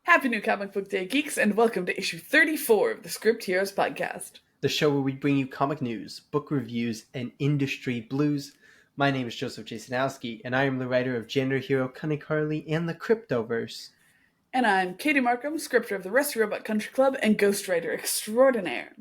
Happy New Comic Book Day, geeks, and welcome to issue 34 of the Script Heroes podcast. The show where we bring you comic news, book reviews, and industry blues. My name is Joseph Jasonowski, and I am the writer of Gender Hero, Cunning Harley, and the Cryptoverse. And I'm Katie Markham, scripter of the Rusty Robot Country Club and ghostwriter extraordinaire.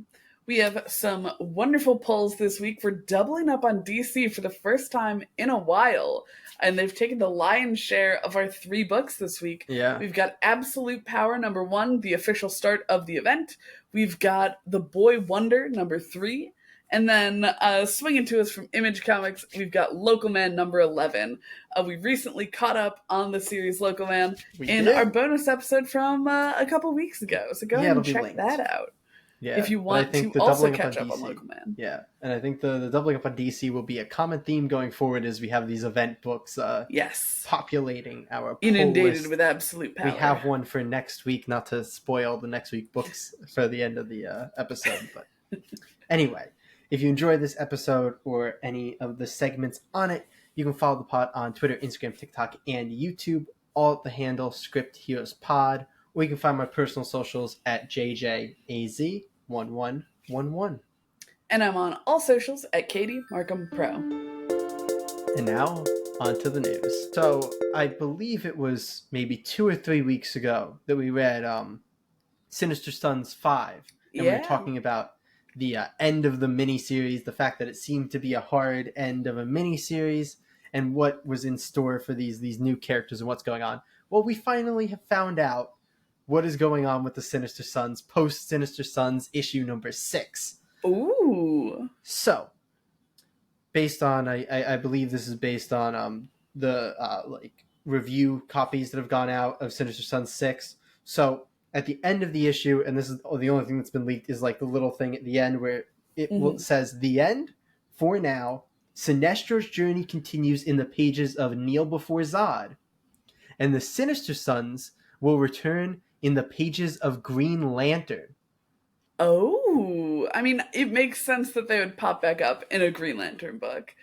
We have some wonderful polls this week. We're doubling up on DC for the first time in a while, and they've taken the lion's share of our 3 books this week. Yeah. We've got Absolute Power #1, the official start of the event. We've got The Boy Wonder #3. And then swinging to us from Image Comics, we've got Local Man #11. We recently caught up on the series Local Man our bonus episode from a couple weeks ago. So go ahead and check that out. Yeah, if you want to also catch up on Local Man. Yeah, and I think the doubling up on DC will be a common theme going forward as we have these event books populating our inundated list. with Absolute Power. We have one for next week, not to spoil the next week books for the end of the episode. But anyway, if you enjoyed this episode or any of the segments on it, you can follow the pod on Twitter, Instagram, TikTok, and YouTube, all at the handle Script Heroes Pod. Or you can find my personal socials at JJAZ1111. And I'm on all socials at Katie Markham Pro. And now, on to the news. So, I believe it was maybe 2 or 3 weeks ago that we read Sinister Sons 5. And we were talking about the end of the miniseries, the fact that it seemed to be a hard end of a miniseries, and what was in store for these new characters and what's going on. Well, we finally have found out what is going on with the Sinister Sons post Sinister Sons issue #6. Ooh. So, based on, I believe this is based on the review copies that have gone out of Sinister Sons 6. So, at the end of the issue, and this is the only thing that's been leaked, is like the little thing at the end where it says, "The end, for now, Sinestro's journey continues in the pages of Kneel Before Zod, and the Sinister Sons will return in the pages of Green Lantern." Oh, I mean, it makes sense that they would pop back up in a Green Lantern book.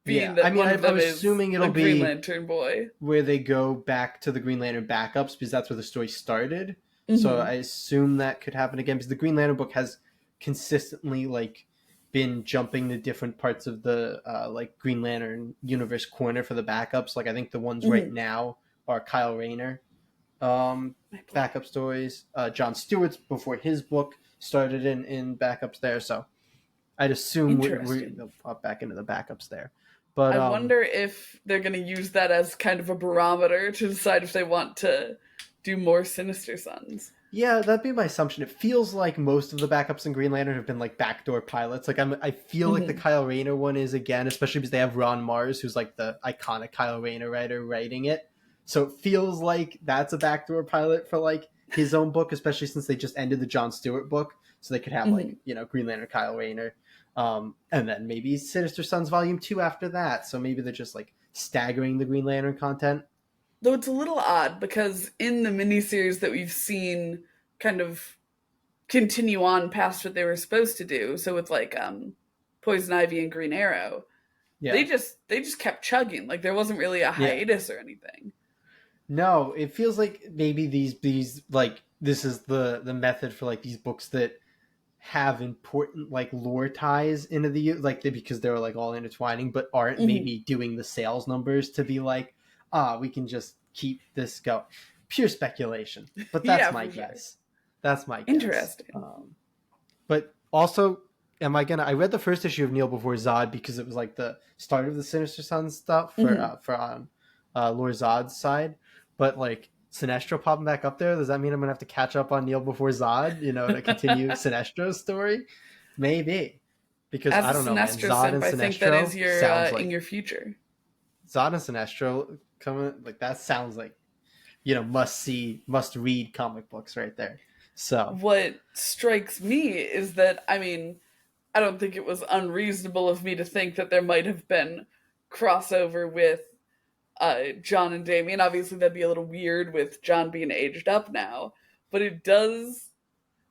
I'm assuming it'll be Green Lantern boy, where they go back to the Green Lantern backups, because that's where the story started. So I assume that could happen again, because the Green Lantern book has consistently been jumping to different parts of the Green Lantern universe corner for the backups. I think the ones right now are Kyle Rayner backup stories. John Stewart's before his book started in backups there. So I'd assume we'll pop back into the backups there. But I wonder if they're going to use that as kind of a barometer to decide if they want to do more Sinister Sons. Yeah, that'd be my assumption. It feels like most of the backups in Green Lantern have been backdoor pilots. I feel like the Kyle Rayner one is, again, especially because they have Ron Mars, who's the iconic Kyle Rayner writer, writing it. So it feels like that's a backdoor pilot for his own book, especially since they just ended the John Stewart book. So they could have Green Lantern Kyle Rayner. And then maybe Sinister Sons Volume 2 after that. So maybe they're just staggering the Green Lantern content. Though it's a little odd, because in the miniseries that we've seen kind of continue on past what they were supposed to do, so with Poison Ivy and Green Arrow, they just kept chugging. There wasn't really a hiatus or anything. No, it feels like maybe these this is the method for these books that have important lore ties into the because they're all intertwining, but aren't maybe doing the sales numbers to be we can just keep this going. Pure speculation, but that's my guess. That's my guess. Interesting. But also, I read the first issue of Kneel Before Zod because it was the start of the Sinister Sons stuff for Lord Zod's side. But Sinestro popping back up there, does that mean I'm gonna have to catch up on Kneel Before Zod? To continue Sinestro's story? Maybe, because as I don't know. Sinestro Zod and I Sinestro think that is your sounds in your future. Zod and Sinestro coming that sounds must read comic books right there. So what strikes me is that I don't think it was unreasonable of me to think that there might have been crossover with John and Damian. Obviously, that'd be a little weird with John being aged up now, but it does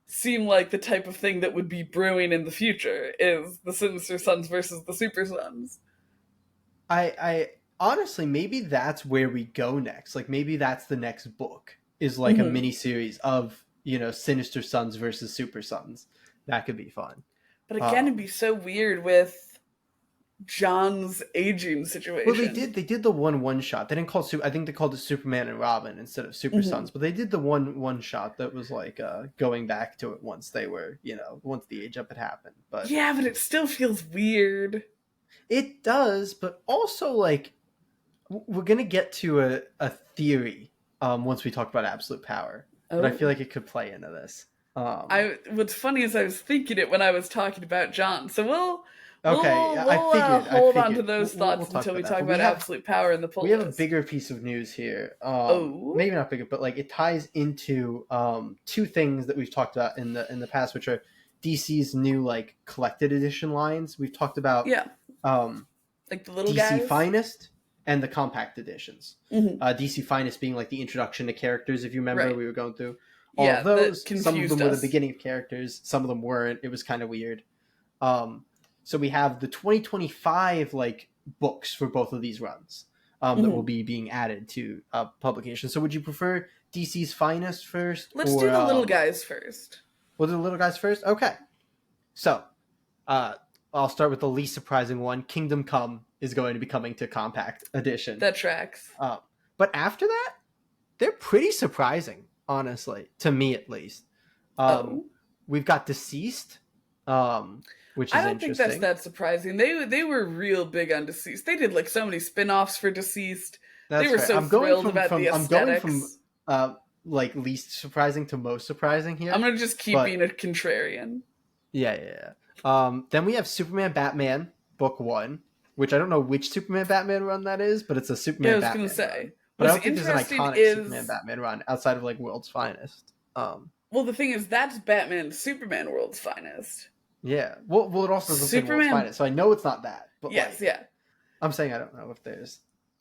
seem like the type of thing that would be brewing in the future is the Sinister Sons versus the Super Sons. I honestly, maybe that's where we go next. Maybe that's the next book. is like a mini series of, you know, Sinister Sons versus Super Sons. That could be fun. But again, it'd be so weird with John's aging Well, situation. they did the one shot. They didn't call I think they called it Superman and Robin instead of Super Sons. But they did the one shot that was like going back to it once they were, you know, once the age up had happened. But Yeah, but it still feels weird. it does. But also, like, we're gonna get to a theory once we talk about absolute power. But I Oh. feel like it could play into this. What's funny is I was thinking it when I was talking about John. So Okay, I hold on to figured. those We'll thoughts talk until we about that. talk But about absolute power in the pull we have a list. bigger piece of news here. Oh. Maybe not bigger, but like it ties into two things that we've talked about in the past, which are DC's new like collected edition lines. We've talked about Yeah. Like the little DC guys. Finest and the compact editions. DC Finest being like the introduction to characters. If you remember, Right. we were going through all Yeah, of those. that Some of them confused were the us. beginning of characters. Some of them weren't. It was kind of weird. So we have the 2025 like books for both of these runs that will be being added to publication. So would you prefer DC's Finest first? Let's do the little guys first. We'll do the little guys first? Okay. So I'll start with the least surprising one. Kingdom Come is going to be coming to compact edition. That tracks. But after that, they're pretty surprising, honestly, to me at least. We've got Deceased, which is I don't interesting. think that's that surprising. They were real big on Deceased. They did like so many spin-offs for Deceased. They were so thrilled about the aesthetics. I'm going from like least surprising to most surprising here. I'm gonna just keep being a contrarian. Yeah. Then we have Superman Batman Book 1, which I don't know which Superman Batman run that is, but it's a Superman Batman. I was gonna say. Run. But I don't think there's an iconic Superman Batman run outside of like World's Finest. Well, the thing is, that's Batman Superman World's Finest. Yeah. Well, it also doesn't say World's Finest, so I know it's not that. But yes, like, yeah. I'm saying I don't know if there's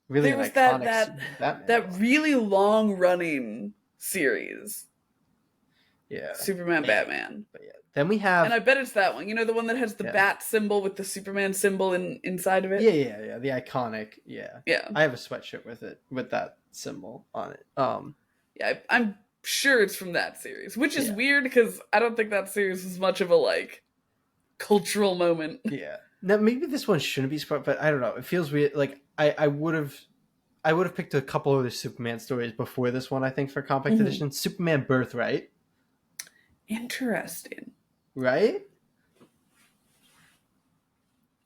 really there an was iconic that really long running series. Yeah. Superman Batman. But yeah. Then we have, and I bet it's that one. You know, the one that has the bat symbol with the Superman symbol inside of it. Yeah. The iconic. Yeah. Yeah. I have a sweatshirt with that symbol on it. Yeah, I'm sure it's from that series, which is weird because I don't think that series is much of a like cultural moment. Yeah. Now maybe this one shouldn't be smart, but I don't know. It feels weird. Like I would have picked a couple of the Superman stories before this one. I think for compact edition, Superman Birthright. Interesting. Right?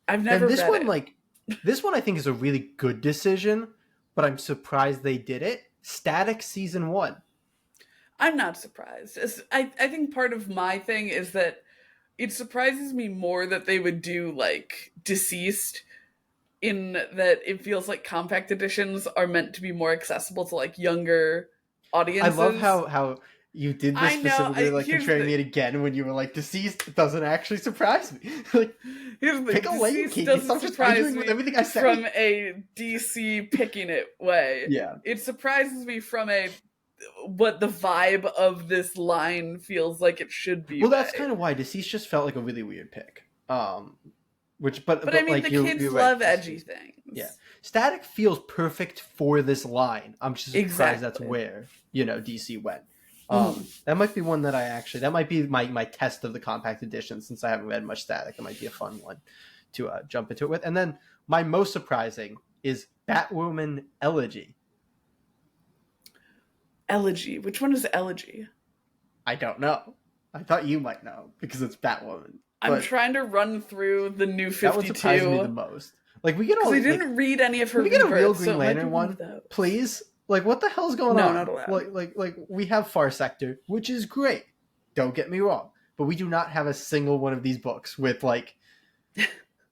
I've never read it. Like this one I think is a really good decision, but I'm surprised they did it. Static Season 1. I'm not surprised. I think part of my thing is that it surprises me more that they would do like Deceased, in that it feels like compact editions are meant to be more accessible to like younger audiences. I love how you did this specifically, like contrarian me again when you were like, Deceased doesn't actually surprise me. Like, here's the pick a lane, Katie. Doesn't Stop surprise just me with everything I say. From a DC picking it way. Yeah. It surprises me from what the vibe of this line feels like it should be. Well, that's kind of why Deceased just felt like a really weird pick. But I mean, like, the kids love edgy things. Yeah. Static feels perfect for this line. I'm just surprised that's where, DC went. That might be one that that might be my test of the compact edition, since I haven't read much Static. It might be a fun one to jump into it with. And then my most surprising is Batwoman Elegy. Elegy? Which one is Elegy? I don't know. I thought you might know because it's Batwoman. I'm trying to run through the new 52. That one surprised me the most. Like, we get all. I didn't read any of her. We get a real Green Lantern one, please. Like, what the hell's going on? No, not allowed. Like we have Far Sector, which is great. Don't get me wrong, but we do not have a single one of these books with like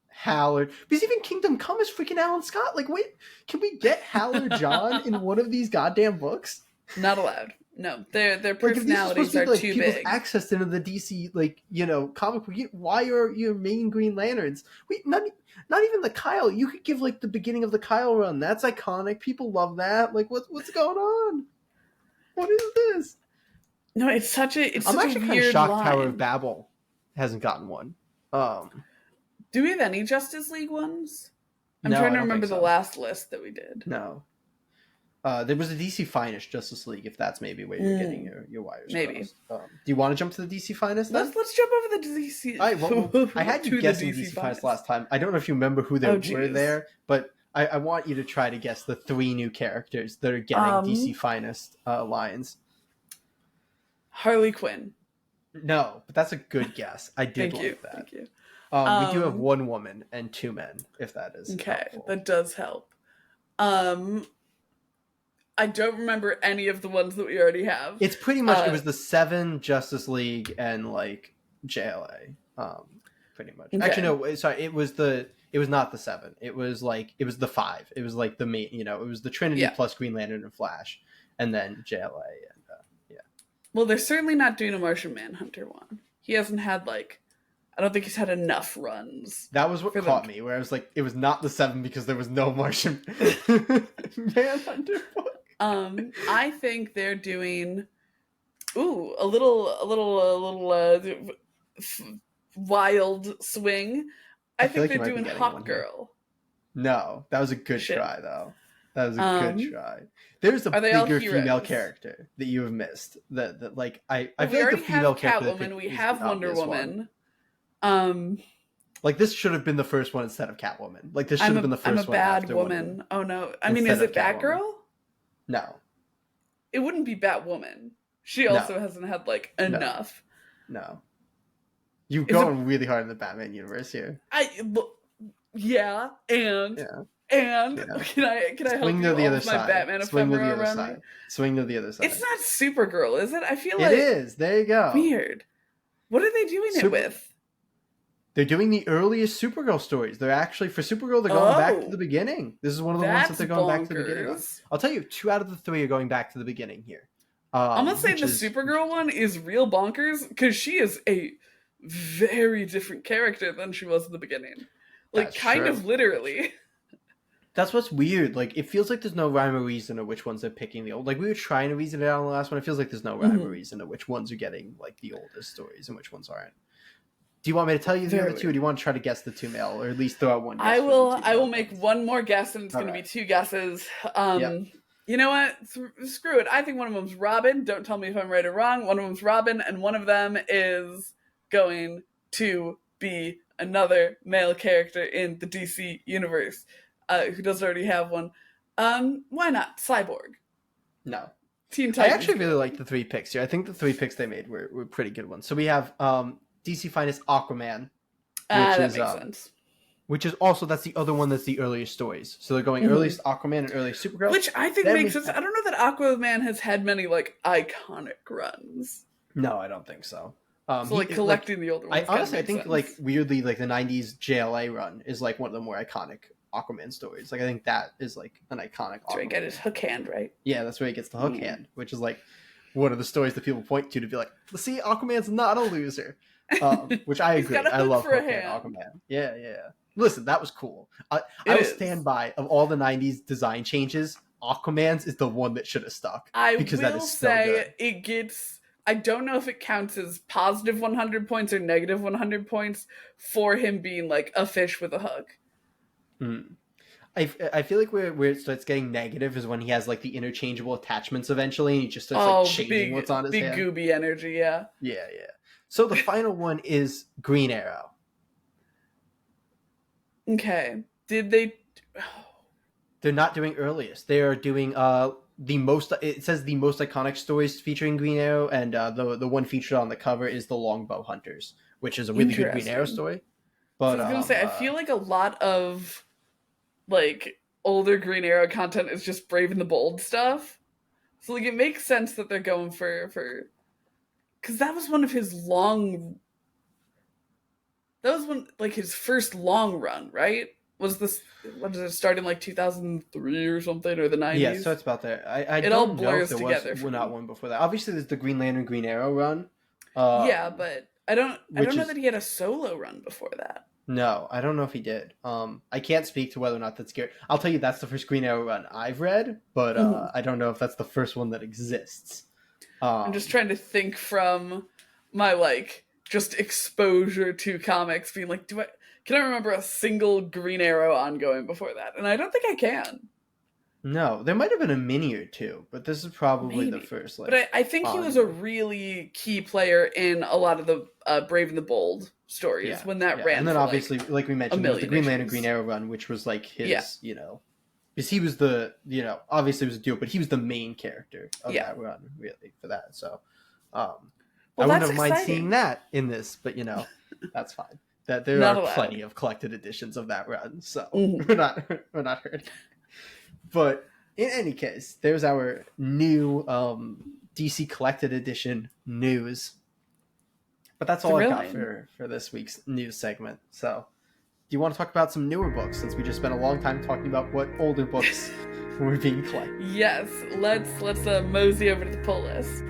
Hal or, because even Kingdom Come is freaking Alan Scott. Like, wait, can we get Hal or John in one of these goddamn books? Not allowed. No, their personalities are too big. Access into the DC comic book. Why are your main Green Lanterns? Not even the Kyle. You could give like the beginning of the Kyle run. That's iconic. People love that. Like, what's going on? What is this? No, it's such a I'm actually kind of shocked line. Tower of Babel hasn't gotten one. Do we have any Justice League ones? I'm trying to remember the last list that we did. No. There was a DC Finest Justice League, if that's maybe where you're getting your wires Maybe. crossed. Do you want to jump to the DC Finest then? Let's jump over the DC. All right, well, I had you to the guessing DC DC Finest Finest. last time. I don't know if you remember who they were there, but I want you to try to guess the 3 new characters that are getting DC Finest lines. Harley Quinn. No, but that's a good guess. I did like that. Thank you. We do have 1 woman and 2 men, if that is helpful. That does help. I don't remember any of the ones that we already have. It's pretty much it was the 7 Justice League and like JLA. Pretty much. Okay. Actually, no. Sorry, it was not the 7. It was the 5. It was like the main. It was the Trinity plus Green Lantern and Flash, and then JLA and Well, they're certainly not doing a Martian Manhunter one. He hasn't had I don't think he's had enough runs. That was what caught me, where I was like, it was not the 7 because there was no Martian Manhunter book. I think they're doing a little wild swing. I think they're doing Hawk Girl. No, that was a good try though. That was a good try. There's a bigger female character that you have missed. That I feel like the female character. Catwoman. We have Wonder Woman. Like this should have been the first one instead of Catwoman. Like this should have been the first one. I'm a bad woman. Oh no! I mean, is it Batgirl? No. It wouldn't be Batwoman. She also hasn't had enough. No. You're going really hard in the Batman universe here. And can I Swing help to you the other with my side. Batman ephemera around me? Swing to the other side. It's not Supergirl, is it? I feel like it is. There you go. Weird. What are they doing it with? They're doing the earliest Supergirl stories. They're actually, for Supergirl, they're going back to the beginning. This is one of the ones that they're going back to the beginning of. I'll tell you, 2 out of the 3 are going back to the beginning here. I'm going to say the Supergirl one is real bonkers, because she is a very different character than she was in the beginning. Kind of literally. That's what's weird. It feels like there's no rhyme or reason of which ones they're picking the old. We were trying to reason it out on the last one. It feels like there's no rhyme or reason of which ones are getting, the oldest stories and which ones aren't. Do you want me to tell you the other 2, or do you want to try to guess the 2 male, or at least throw out one guess? I will make one more guess, and it's going to be 2 guesses. You know what? Screw it. I think one of them's Robin. Don't tell me if I'm right or wrong. One of them's Robin, and one of them is going to be another male character in the DC universe who doesn't already have one. Why not? Cyborg. No. Teen Titans. I actually really like the 3 picks here. I think the 3 picks they made were pretty good ones. So we have DC Finest Aquaman, that makes sense. Which is also, that's the other one that's the earliest stories. So they're going earliest Aquaman and earliest Supergirl. Which I think makes sense. I don't know that Aquaman has had many iconic runs. No, I don't think so. Collecting the older ones. I think sense. Weirdly, the 90s JLA run is one of the more iconic Aquaman stories. I think that is an iconic. That's where he got his hook hand, right? Yeah, that's where he gets the hook hand, which is one of the stories that people point to be like, see, Aquaman's not a loser. Which I agree. I love hook hand Aquaman. Yeah. Listen, that was cool. I will stand by, of all the 90s design changes, Aquaman's is the one that should have stuck. Because that is so good. It gets... I don't know if it counts as positive 100 points or negative 100 points for him being a fish with a hook. I feel like where it starts getting negative is when he has the interchangeable attachments eventually, and he just starts changing what's on his hand. Big gooby energy, yeah. Yeah. So the final one is Green Arrow. Okay. Did they... They're not doing earliest. They are doing the most... It says the most iconic stories featuring Green Arrow, and the one featured on the cover is the Longbow Hunters, which is a really good Green Arrow story. But I was going to say, I feel like a lot of older Green Arrow content is just Brave and the Bold stuff. So it makes sense that they're going for... Because that was one of his long... That was his first long run, right? Was this... What did it start in 2003 or something, or the 90s? Yeah, so it's about there. I it don't all blurs know if there together. was not one before that. Obviously, there's the Green Lantern, Green Arrow run. Yeah, but I don't know that he had a solo run before that. No, I don't know if he did. I can't speak to whether or not that's scary. I'll tell you that's the first Green Arrow run I've read, but I don't know if that's the first one that exists. I'm just trying to think from my just exposure to comics, being can I remember a single Green Arrow ongoing before that? And I don't think I can. No, there might have been a mini or two, but this is probably the Maybe. first But I think he was a ongoing. really key player in a lot of the Brave and the Bold stories Yeah, when that yeah, and ran then for like obviously, like we a mentioned, there was the million Green Lantern Green issues. Arrow run, which was like Yeah, his, because he was the, obviously it was a duo, but he was the main character of yeah. that run, really, for that. So, um, Well, I wouldn't that's have mind seeing exciting. that in this, but that's fine. That there Not are plenty allowed. of collected editions of that run, so Hmm. we're not hurting. But in any case, there's our new DC collected edition news. But that's all I've got Thrilling. for this week's news segment. So, do you want to talk about some newer books since we just spent a long time talking about what older books were being collected? Yes, let's mosey over to the pull list.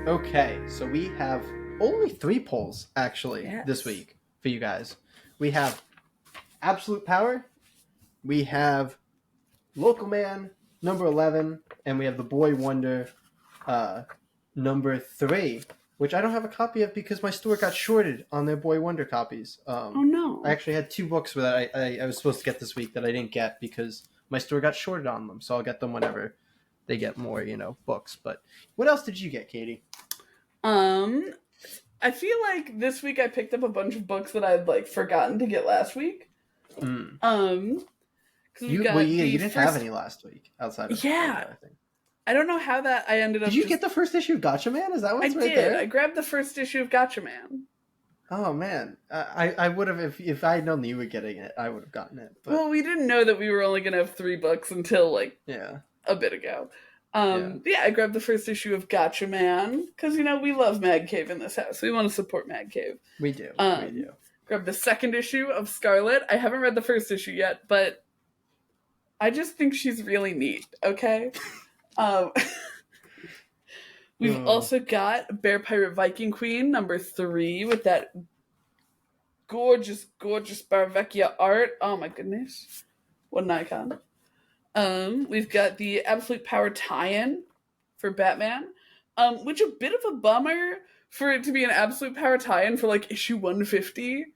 Okay, so we have only 3 polls actually this Yes. week for you guys. We have Absolute Power, we have Local Man number 11, and we have The Boy Wonder number 3, which I don't have a copy of because my store got shorted on their Boy Wonder copies. Oh I no. actually had 2 books that I was supposed to get this week that I didn't get because my store got shorted on them. So I'll get them whenever they get more, books. But what else did you get, Katie? Um, I feel like this week I picked up a bunch of books that I'd like forgotten to get last week. Mm. Um, because we've Well, got yeah, the you didn't have first. any last week outside of Yeah, Wonder, I think. I don't know how that I ended Did up you just. get the first issue of Gotcha Man? Is that I what's right did. I there? grabbed the first issue of Gotcha Man. Oh man, I would have if I had known that you were getting it, I would have gotten it. But Well, we didn't know that we were only gonna have 3 books until like yeah, a bit ago. yeah, Yeah, I grabbed the first issue of Gotcha Man because we love Mad Cave in this house. We want to support Mad Cave. we do, we Um, do. Grabbed the second issue of Scarlet. I haven't read the first issue yet, but I just think she's really neat. Okay. Um, we've Oh, also got Bear Pirate Viking Queen number 3 with that gorgeous, gorgeous Barvecchia art. Oh my goodness, what an icon! We've got the Absolute Power tie-in for Batman, which a bit of a bummer for it to be an Absolute Power tie-in for like issue 150.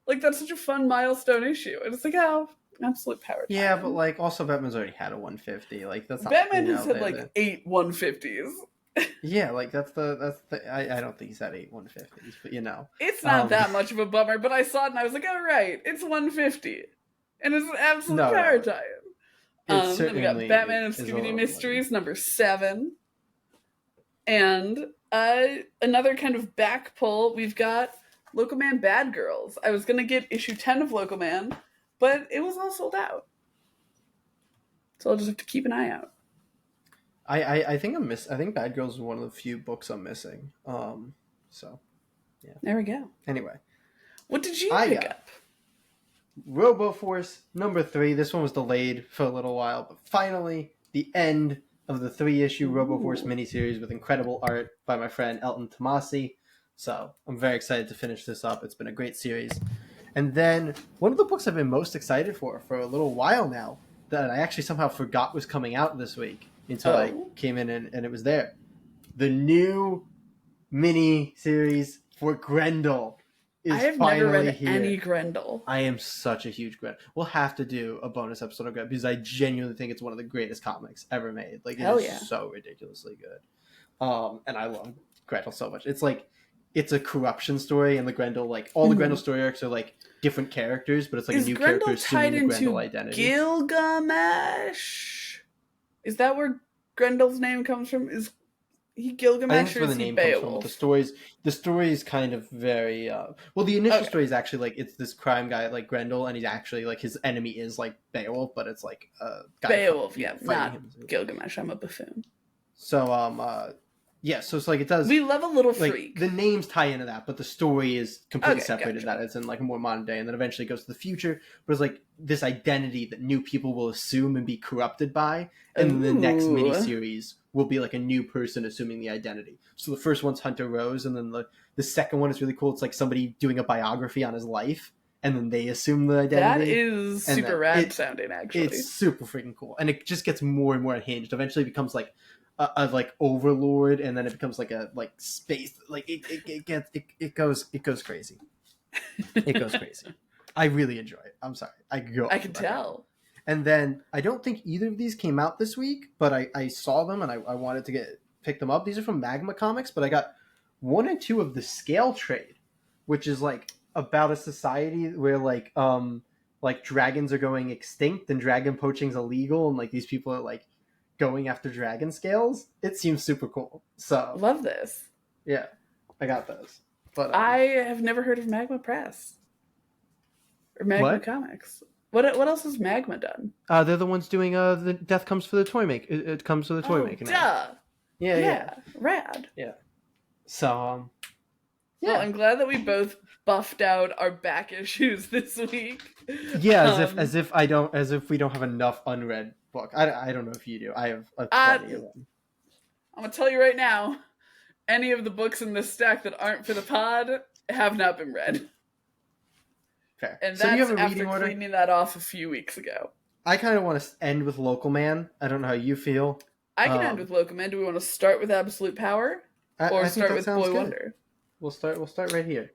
Like that's such a fun milestone issue, and it's like, oh, Absolute Power yeah, but tie-in. like also Batman's already had a 150. Like that's not Batman has had like the 8 150s. yeah, like that's the I don't think he's had 8 150s, but It's not um that much of a bummer, but I saw it and I was like, all right, it's 150, and it's an Absolute Power no, tie-in. it Then we got certainly Batman and is a Scooby Doo little annoying. Mysteries number 7, and another kind of back pull. We've got Local Man Bad Girls. I was gonna get issue 10 of Local Man, but it was all sold out, so I'll just have to keep an eye out. I think I think Bad Girls is one of the few books I'm missing. So yeah. There we go. Anyway, What did you I pick got up? RoboForce number 3. This one was delayed for a little while, but finally the end of the 3-issue RoboForce Ooh. miniseries with incredible art by my friend Elton Tomasi. So I'm very excited to finish this up. It's been a great series. And then one of the books I've been most excited for a little while now that I actually somehow forgot was coming out this week until I Oh, came in and it was there. The new mini series for Grendel I is have never finally read here. any Grendel. I am such a huge Grendel. We'll have to do a bonus episode of Grendel because I genuinely think it's one of the greatest comics ever made. Like it Hell is yeah. so ridiculously good. And I love Grendel so much. It's a corruption story, and the Grendel all the Grendel Mhm. story arcs are like different characters, but it's like a Is new character Grendel tied assuming the Grendel into identity. Gilgamesh? Is that where Grendel's name comes from? Is he I think Gilgamesh that's or where is the he name comes from. But Beowulf? the story is kind of very well. The initial Okay, story is actually like it's this crime guy like Grendel, and he's actually like his enemy is like Beowulf, but it's like a guy Beowulf, yeah, fighting not him. Gilgamesh. I'm a buffoon. So yeah, so it's like it does We love a little like freak. the names tie into that, but the story is completely Okay, separated. gotcha. That it's in like a more modern day, and then eventually goes to the future. But it's like this identity that new people will assume and be corrupted by, and then the next Ooh, miniseries will be like a new person assuming the identity. So the first one's Hunter Rose, and then the second one is really cool. It's like somebody doing a biography on his life, and then they assume the that identity, is and super then rad sounding, it's actually. super freaking cool, and it just gets more and more unhinged. Eventually, it becomes like a like overlord, and then it becomes like a like space. Like it goes crazy. It goes crazy. I really enjoy it. I'm sorry, I could go I off can about Grendel. tell. And then I don't think either of these came out this week, but I saw them and I wanted to pick them up. These are from Magma Comics, but I got 1 and 2 of the Scale Trade, which is like about a society where like dragons are going extinct and dragon poaching's illegal, and like these people are like going after dragon scales. It seems super cool. So Love this. yeah, I got those. But I have never heard of Magma Press or Magma what? Comics. What else has Magma done? They're the ones doing the Death Comes for the Toy Make. It comes for the toy maker now. Duh. Yeah. Rad. Yeah. So yeah. Well, I'm glad that we both buffed out our back issues this week. Yeah, as if we don't have enough unread book. I don't know if you do. I have plenty of them. I'm gonna tell you right now, any of the books in this stack that aren't for the pod have not been read. Fair. And so that's you have a after reading order? Cleaning that off a few weeks ago. I kind of want to end with Local Man. I don't know how you feel. I can end with Local Man. Do we want to start with Absolute Power? Or start with Boy Wonder? We'll start right here.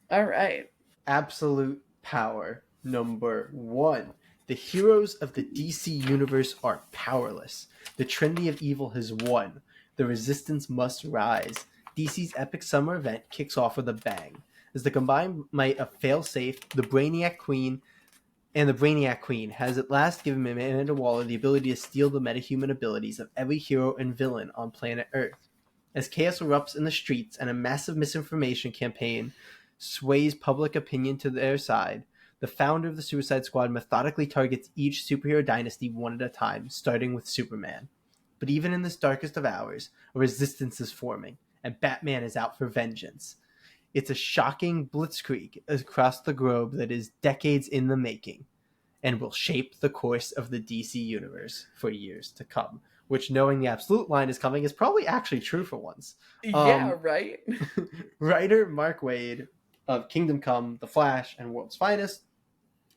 All right. Absolute Power number 1. The heroes of the DC universe are powerless. The Trinity of Evil has won. The resistance must rise. DC's epic summer event kicks off with a bang. As the combined might of Failsafe, the Brainiac Queen, and the Brainiac Queen has at last given Amanda Waller the ability to steal the metahuman abilities of every hero and villain on planet Earth. As chaos erupts in the streets and a massive misinformation campaign sways public opinion to their side, the founder of the Suicide Squad methodically targets each superhero dynasty one at a time, starting with Superman. But even in this darkest of hours, a resistance is forming, and Batman is out for vengeance. It's a shocking blitzkrieg across the globe that is decades in the making and will shape the course of the DC universe for years to come. Which, knowing the Absolute line is coming, is probably actually true for once. Yeah, right? Writer Mark Waid of Kingdom Come, The Flash, and World's Finest.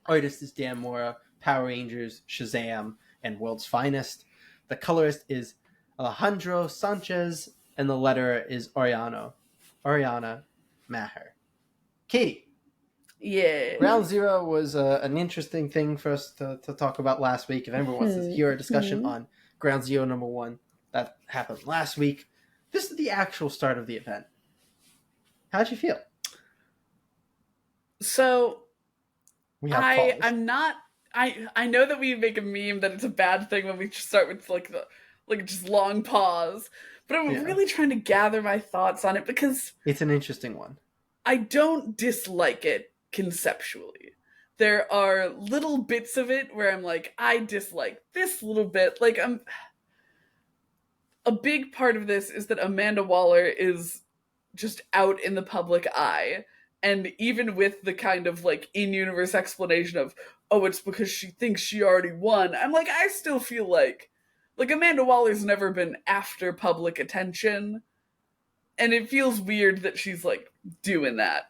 Artist is Dan Mora, Power Rangers, Shazam, and World's Finest. The colorist is Alejandro Sanchez, and the letterer is Ariana Maher. Katie. Yeah. Ground Zero was an interesting thing for us to talk about last week. If anyone wants to hear a discussion on Ground Zero number 1, that happened last week. This is the actual start of the event. How'd you feel? So, I'm not. I know that we make a meme that it's a bad thing when we just start with just long pause, but I'm really trying to gather my thoughts on it because it's an interesting one. I don't dislike it conceptually. There are little bits of it where I'm like, I dislike this little bit. Like, a big part of this is that Amanda Waller is just out in the public eye. And even with the kind of like in-universe explanation of, oh, it's because she thinks she already won, I'm like, I still feel like Amanda Waller's never been after public attention. And it feels weird that she's like doing that.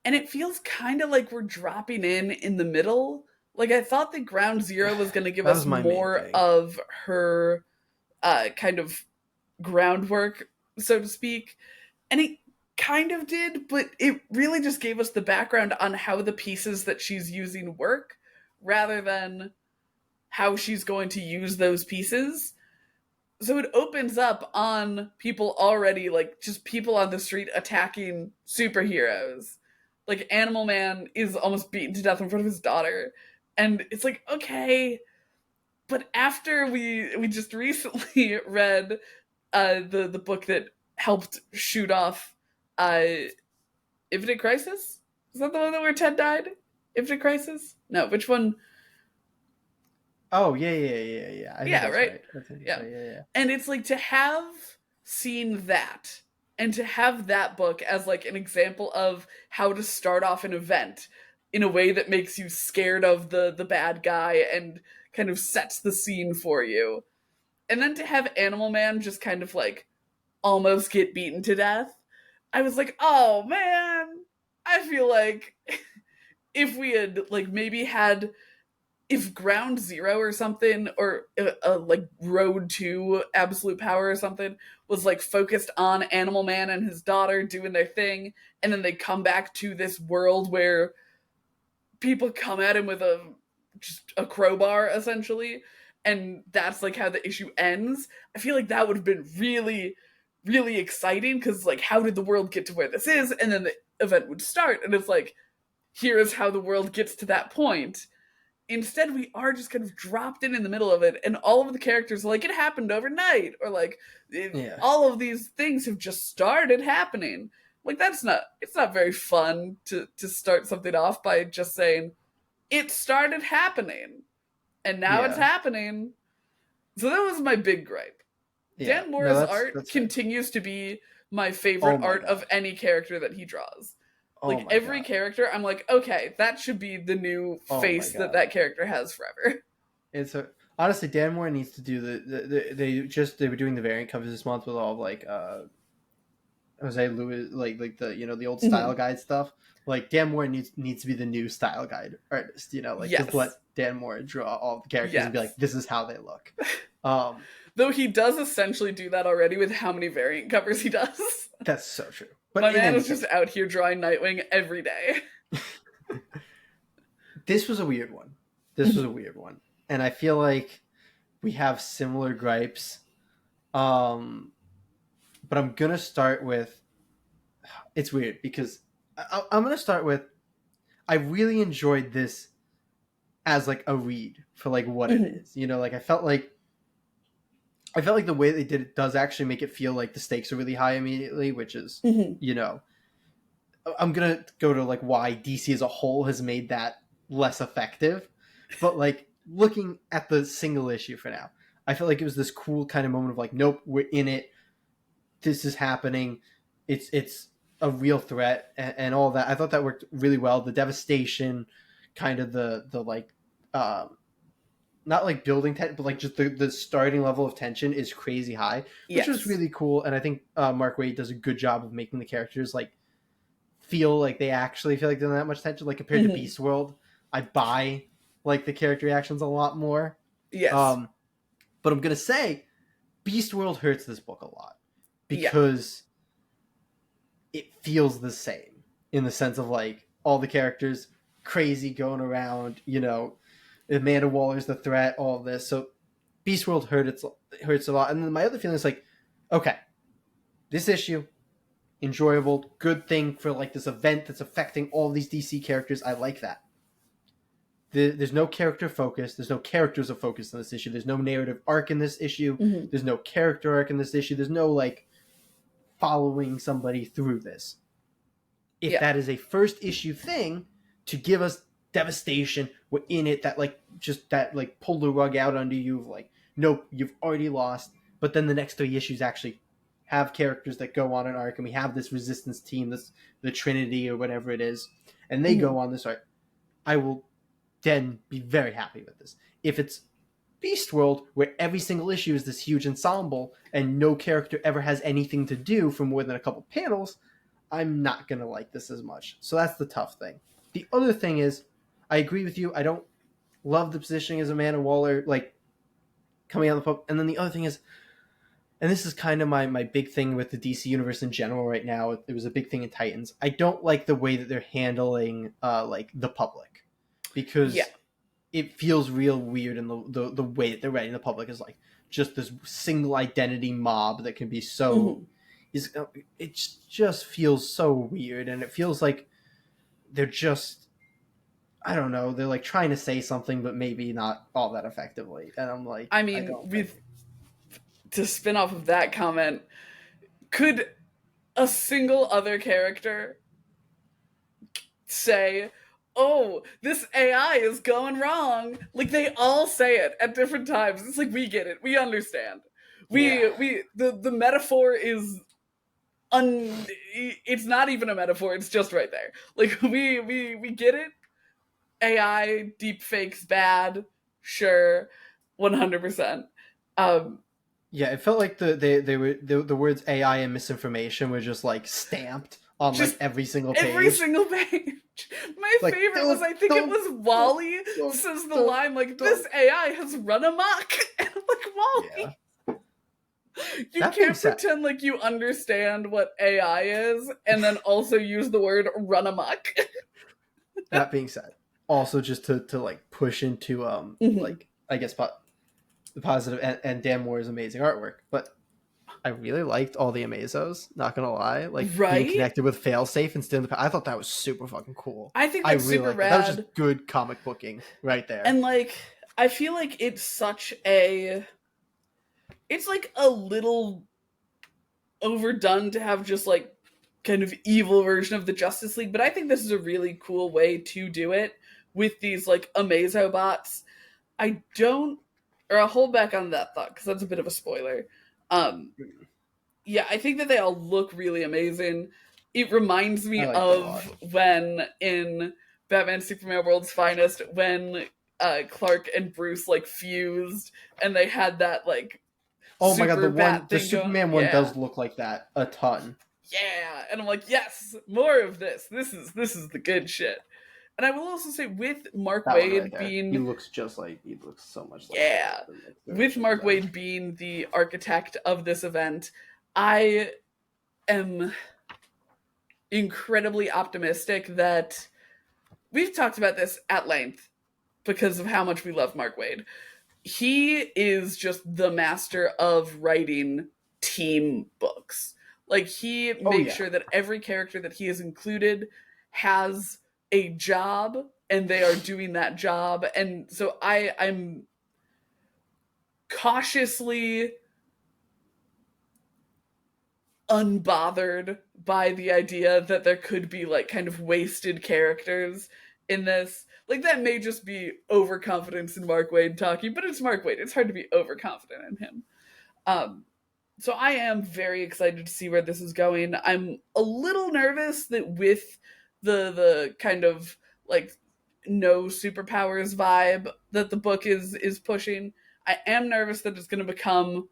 And it feels kind of like we're dropping in the middle. Like, I thought that Ground Zero was going to give us more of her kind of groundwork, so to speak. And it kind of did, but it really just gave us the background on how the pieces that she's using work, rather than how she's going to use those pieces. So it opens up on people already, like, just people on the street attacking superheroes. Like, Animal Man is almost beaten to death in front of his daughter. And it's like, okay. But after we just recently read the book that helped shoot off Infinite Crisis? Is that the one where Ted died? Infinite Crisis? No, which one? Oh, yeah. Yeah, right? Yeah. And it's like, to have seen that, and to have that book as like an example of how to start off an event in a way that makes you scared of the bad guy and kind of sets the scene for you. And then to have Animal Man just kind of like almost get beaten to death. I was like, oh man, I feel like if we had like maybe had, if Ground Zero or something, or like Road to Absolute Power or something, was like focused on Animal Man and his daughter doing their thing, and then they come back to this world where people come at him with a just a crowbar essentially, and that's like how the issue ends. I feel like that would have been really, really exciting because like how did the world get to where this is, and then the event would start, and it's like here is how the world gets to that point. Instead, we are just kind of dropped in the middle of it, and all of the characters like it happened overnight, or like Yeah. all of these things have just started happening. Like that's not it's not very fun to start something off by just saying it started happening and now it's Yeah. happening. So that was my big gripe. Yeah. Dan No, Mora's that's art fair. continues to be my Oh favorite my art of god. any character that he draws. Oh Like my every god. character, I'm like, okay, that should be the new Oh my face that god. that character has forever. It's a honestly Dan Moore needs to do they were doing the variant covers this month with all of like Jose Luis like the the old style Mhm. guide stuff. Like Dan Moore needs to be the new style guide artist, like just let Yes. Dan Moore draw all the characters and be Yes. like, this is how they look. Um Though he does essentially do that already with how many variant covers he does. that's so true. My But in man any is just case, out here drawing Nightwing every day. this was a weird one. This was a weird one. And I feel like we have similar gripes. But I'm gonna start with it's weird because I'm gonna start with I really enjoyed this as like a read for like what it Mhm. is. Like I felt like the way they did it does actually make it feel like the stakes are really high immediately, which is Mhm. you know I'm gonna go to like why DC as a whole has made that less effective. But like looking at the single issue for now, I felt like it was this cool kind of moment of like, nope, we're in it. This is happening. It's a real threat and all that. I thought that worked really well. The devastation, kind of the like, not like building tension, but like just the starting level of tension is crazy high, which was Yes. really cool. And I think Mark Waid does a good job of making the characters like feel like they actually feel like they're not that much tension. Like compared to Mhm. Beast World, I buy like the character reactions a lot more. Yes. Um, but I'm gonna say Beast World hurts this book a lot Yeah. because it feels the same in the sense of like all the characters crazy going around, Amanda Waller's the threat, all this. So Beast World hurts a lot. And then my other feeling is like, okay, this issue, enjoyable, good thing for like this event that's affecting all these DC characters. I like that. There's no character focus. There's no characters of focus in this issue. There's no narrative arc in this issue. Mhm. There's no character arc in this issue. There's no like following somebody through this. If Yeah. that is a first issue thing to give us devastation in it that like just that like pull the rug out under you of like, nope, you've already lost. But then the next 3 issues actually have characters that go on an arc, and we have this resistance team, the Trinity or whatever it is, and they Mhm. go on this arc. I will then be very happy with this. If it's Beast World, where every single issue is this huge ensemble and no character ever has anything to do for more than a couple panels, I'm not going to like this as much. So that's the tough thing. The other thing is, I agree with you. I don't love the positioning as Amanda Waller, like coming out of the pub. And then the other thing is, and this is kind of my big thing with the DC universe in general right now. It was a big thing in Titans. I don't like the way that they're handling like the public Yeah. because it feels real weird, and the way that they're writing the public is like just this single identity mob that can be so Mhm. is it just feels so weird, and it feels like they're just I don't know, they're like trying to say something but maybe not all that effectively, and I'm like I I mean, don't think with to spin off of that comment, could a single other character say, "Oh, this AI is going wrong"? Like they all say it at different times. It's like we get it, we understand. yeah The metaphor is it's not even a metaphor. It's just right there. Like we get it. AI deep fakes bad, sure, 100%. Um, yeah it felt like they were the words AI and misinformation were just like stamped on like just every single every page. single page. My Like favorite was I think it was don't Wally don't says the don't line like this don't AI has run amok. And I'm like yeah. Wally, you That being can't said, pretend like you understand what AI is and then also use the word run amok. that being said, also just to like push into Mhm. like I guess the positive and Dan Moore's amazing artwork, but I really liked all the Amazos. Not gonna lie, like being Right? connected with Failsafe and still in the. I thought that was super fucking cool. I think I that's really super liked that. That was just rad. good comic booking right there. And like I feel like it's like a little overdone to have just like kind of evil version of the Justice League, but I think this is a really cool way to do it with these like Amazo bots. I don't, or I'll hold back on that thought because that's a bit of a spoiler. Um, yeah, I think that they all look really amazing. It reminds I me liked it a lot. of when in Batman Superman World's Finest, when Clark and Bruce like fused and they had that like Oh my god, super bat the thing going. Superman one Yeah. does look like that a ton. Yeah. And I'm like, yes, more of this. This is the good shit. And I will also say with Mark That one right Wade there. He being looks just like he looks so much like yeah, the next with iteration of Mark them. Wade being the architect of this event, I am incredibly optimistic that we've talked about this at length because of how much we love Mark Wade. He is just the master of writing team books. Like he Oh makes yeah, sure that every character that he has included has a job and they are doing that job. And so I'm cautiously unbothered by the idea that there could be like kind of wasted characters in this. Like that may just be overconfidence in Mark Wade talking, but it's Mark Wade. It's hard to be overconfident in him. Um, so I am very excited to see where this is going. I'm a little nervous that with the kind of like no superpowers vibe that the book is pushing, I am nervous that it's going to become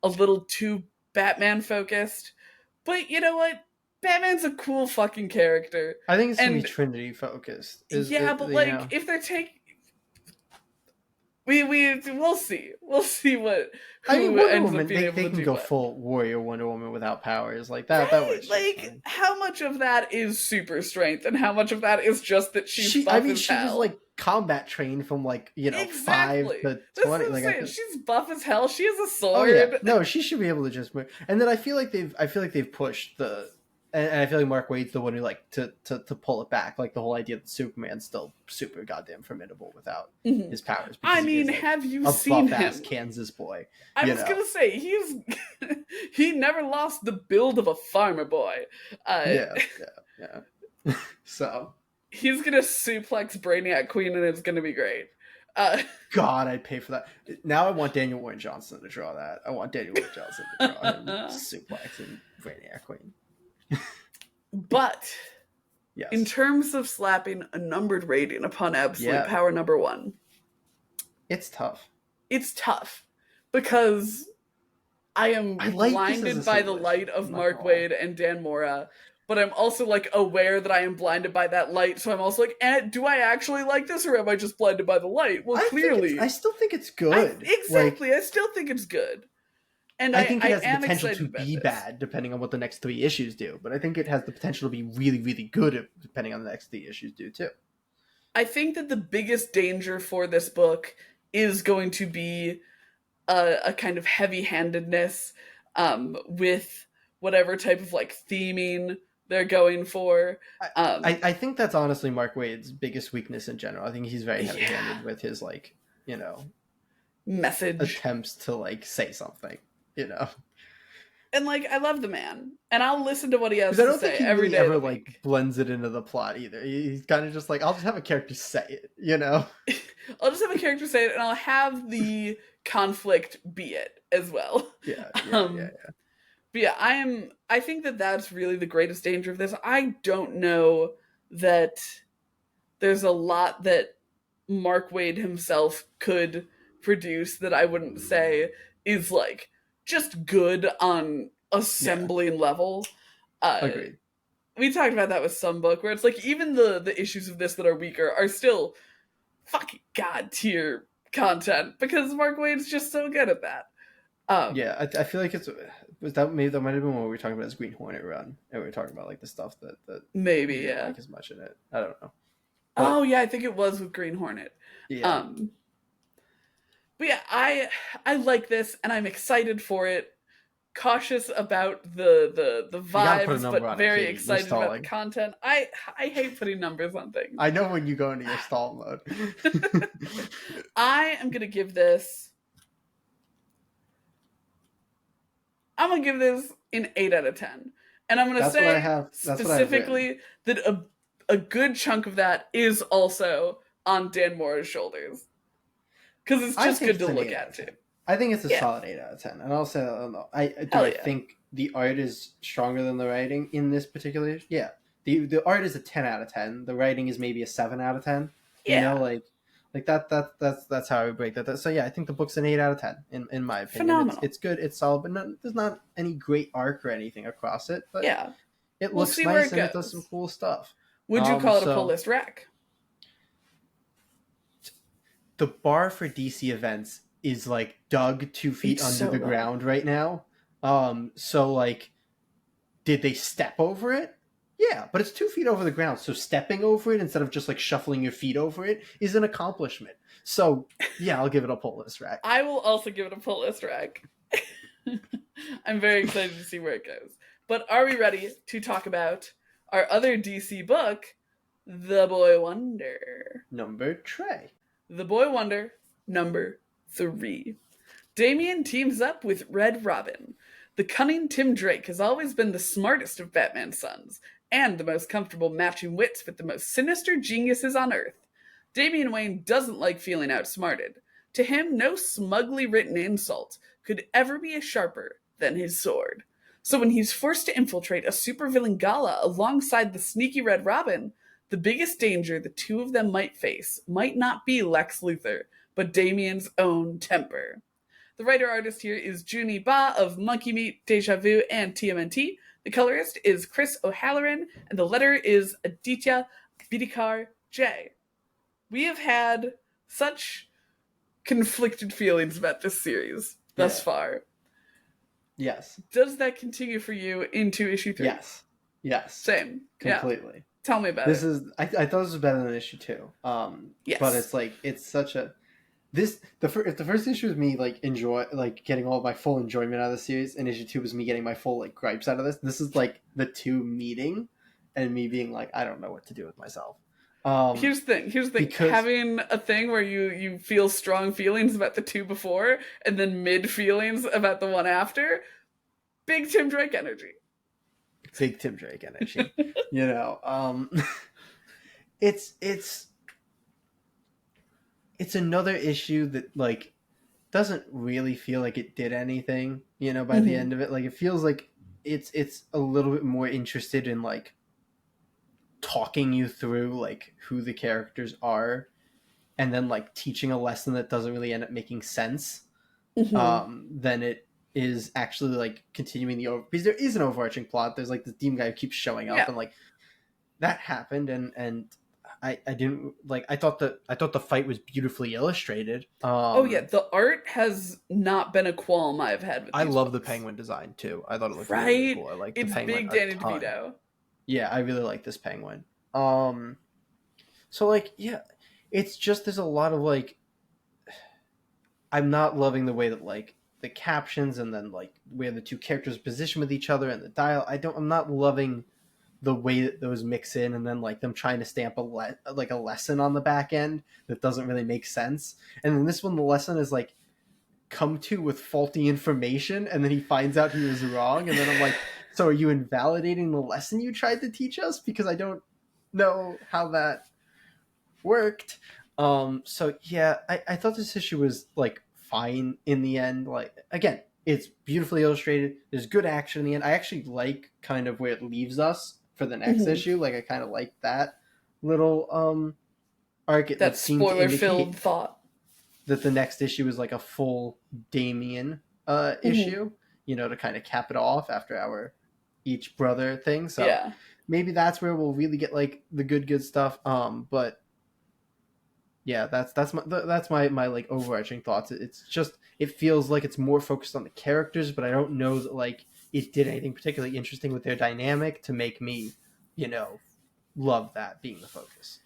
a little too Batman focused. But you know what? Batman's a cool fucking character. I think it's gonna be And Trinity focused. Is yeah, it, but you like know? if they're taking we'll see. We'll see what I mean, who Wonder ends up Woman, being able they to can do go what. full warrior Wonder Woman without powers like that. That Right? works just Like fine. how much of that is super strength and how much of that is just that she's I buff mean, as she was like hell? combat trained from like 5 Exactly. to That's 20. what I'm Like I saying. think. She's buff as hell. She has a Oh yeah, sword. no, she should be able to just move. And then I feel like they've pushed and I feel like Mark Wade's the one who like to pull it back. Like the whole idea that Superman's still super goddamn formidable without Mhm. his powers I because he mean, is like have you a seen buff ass him? Kansas boy. I You was know? gonna say he's he never lost the build of a farmer boy. Uh, Yeah, yeah. So he's gonna suplex Brainiac Queen and it's gonna be great. Uh, God, I'd pay for that. Now I want Daniel Warren Johnson to draw that. I want Daniel Warren Johnson to draw him suplexing Brainiac Queen. but in Yes. terms of slapping a numbered rating upon absolute Yeah. power number one, It's tough. it's tough because I am I like this as a blinded by the single issue. light of I'm not Mark gonna lie. Wade and Dan Mora, but I'm also like aware that I am blinded by that light. So I'm also like, do I actually like this, or am I just blinded by the light? Well, I clearly, still think it's good. Like exactly. I still think it's good, and I think it I has the am potential excited to about be this. bad depending on what the next 3 issues do, but I think it has the potential to be really, really good depending on the next 3 issues do too. I think that the biggest danger for this book is going to be a kind of heavy-handedness with whatever type of like theming they're going for. I, Um, I think that's honestly Mark Wade's biggest weakness in general. I think he's very heavy yeah, handed with his like, message. attempts to like say something, you know. And like I love the man, and I'll listen to what he has Because I to don't think say he every really day of ever the like week. blends it into the plot either. He's kind of just like, I'll just have a character say it, you know. I'll just have a character say it, and I'll have the conflict be it as well. Yeah, yeah, yeah, Um, but yeah, I think that that's really the greatest danger of this. I don't know that there's a lot that Mark Wade himself could produce that I wouldn't say is like just good on yeah. assembling level. Uh, Agreed. we talked about that with some book where it's like even the issues of this that are weaker are still fucking god tier content because Mark Wade's just so good at that. Um, Yeah, I feel like it's was that maybe that might have been what we were talking about as Green Hornet run, and we were talking about like the stuff that we maybe didn't yeah. like as much in it. I don't know. Oh But yeah, I think it was with Green Hornet. yeah, Um, but yeah, I like this and I'm excited for it. Cautious about the you got to put a vibes, number but on it, very Katie. You're excited about the stalling. content. I hate putting numbers on things. I know when you go into your stall mode. I am gonna give this. I'm gonna give this an 8 out of 10, and I'm gonna That's what I say have. That's what I have written. specifically that a good chunk of that is also on Dan Moore's shoulders because it's I just think good it's to an look 8 out at of too. 10. I think it's a Yeah, solid 8 out of 10. And I'll say, I don't know. Do hell I yeah, think the art is stronger than the writing in this particular? Yeah. The art is a 10 out of 10. The writing is maybe a 7 out of 10. You know, yeah, like that's how I would break that. So yeah, I think the book's an 8 out of 10 in my opinion. phenomenal. It's good, it's solid, but there's not any great arc or anything across it, but Yeah, it we'll looks see where nice it and it does some goes. cool stuff. Would you call it a pull So list rack? the bar for DC events is like dug 2 feet It's under so the low. ground right now. So like, did they step over it? Yeah, but it's 2 feet over the ground. So stepping over it instead of just like shuffling your feet over it is an accomplishment. So yeah, I'll give it a pull list rack. I will also give it a pull list rack. I'm very excited to see where it goes. But are we ready to talk about our other DC book, The Boy Wonder? Number Trey. The Boy Wonder, number 3. Damian teams up with Red Robin. The cunning Tim Drake has always been the smartest of Batman's sons, and the most comfortable matching wits with the most sinister geniuses on Earth. Damian Wayne doesn't like feeling outsmarted. To him, no smugly written insult could ever be sharper than his sword. So when he's forced to infiltrate a supervillain gala alongside the sneaky Red Robin, the biggest danger the two of them might face might not be Lex Luthor, but Damian's own temper. The writer-artist here is Junie Ba of Monkey Meat, Deja Vu, and TMNT. The colorist is Chris O'Halloran, and the letter is Aditya Bidikar J. We have had such conflicted feelings about this series thus Yeah. far. Yes. Does that continue for you into issue 3? Yes. Yes. Same. Yeah. Completely. Tell me about This it. is I thought this was better than issue 2. But Yes. it's like it's such a if the first issue was me like enjoy like getting all of my full enjoyment out of the series, and issue 2 was me getting my full like gripes out of this. This is like the two meeting, and me being like, I don't know what to do with myself. Here's the thing. Here's the thing. Because Having a thing where you feel strong feelings about the two before, and then mid feelings about the one after. Big Tim Drake energy. big Tim Drake energy, you know, it's it's another issue that like doesn't really feel like it did anything, you know, by the Mm-hmm. end of it. Like it feels like it's a little bit more interested in like talking you through like who the characters are, and then like teaching a lesson that doesn't really end up making sense, Mm-hmm. than it is actually like continuing because there is an overarching plot. There's like this demon guy who keeps showing up, Yeah. and like that happened, and I didn't like I thought the fight was beautifully illustrated. Oh yeah, the art has not been a qualm I've had with I these love the books. penguin design too. I thought it looked really, really Right? cool. I like the It's penguin big a Danny ton. DeVito. Yeah, I really like this penguin. Um, so like, yeah, it's just there's a lot of like, I'm not loving the way that like the captions and then like where the two characters position with each other and the dial. I'm not loving the way that those mix in, and then like them trying to stamp like a lesson on the back end that doesn't really make sense. And then this one, the lesson is like come to with faulty information, and then he finds out he was wrong, and then I'm like, so are you invalidating the lesson you tried to teach us? Because I don't know how that worked. So yeah, I thought this issue was like fine in the end. Like again, it's beautifully illustrated. There's good action in the end. I actually like kind of where it leaves us for the next Mm-hmm. issue. Like I kind of like that little arc. It That like seemed to spoiler-filled indicate thought. that the next issue is like a full Damien Mm-hmm. issue, you know, to kind of cap it off after our each brother thing. So Yeah. maybe that's where we'll really get like the good stuff. But yeah, that's my like overarching thoughts. It's just it feels like it's more focused on the characters, but I don't know that like it did anything particularly interesting with their dynamic to make me, you know, love that being the focus.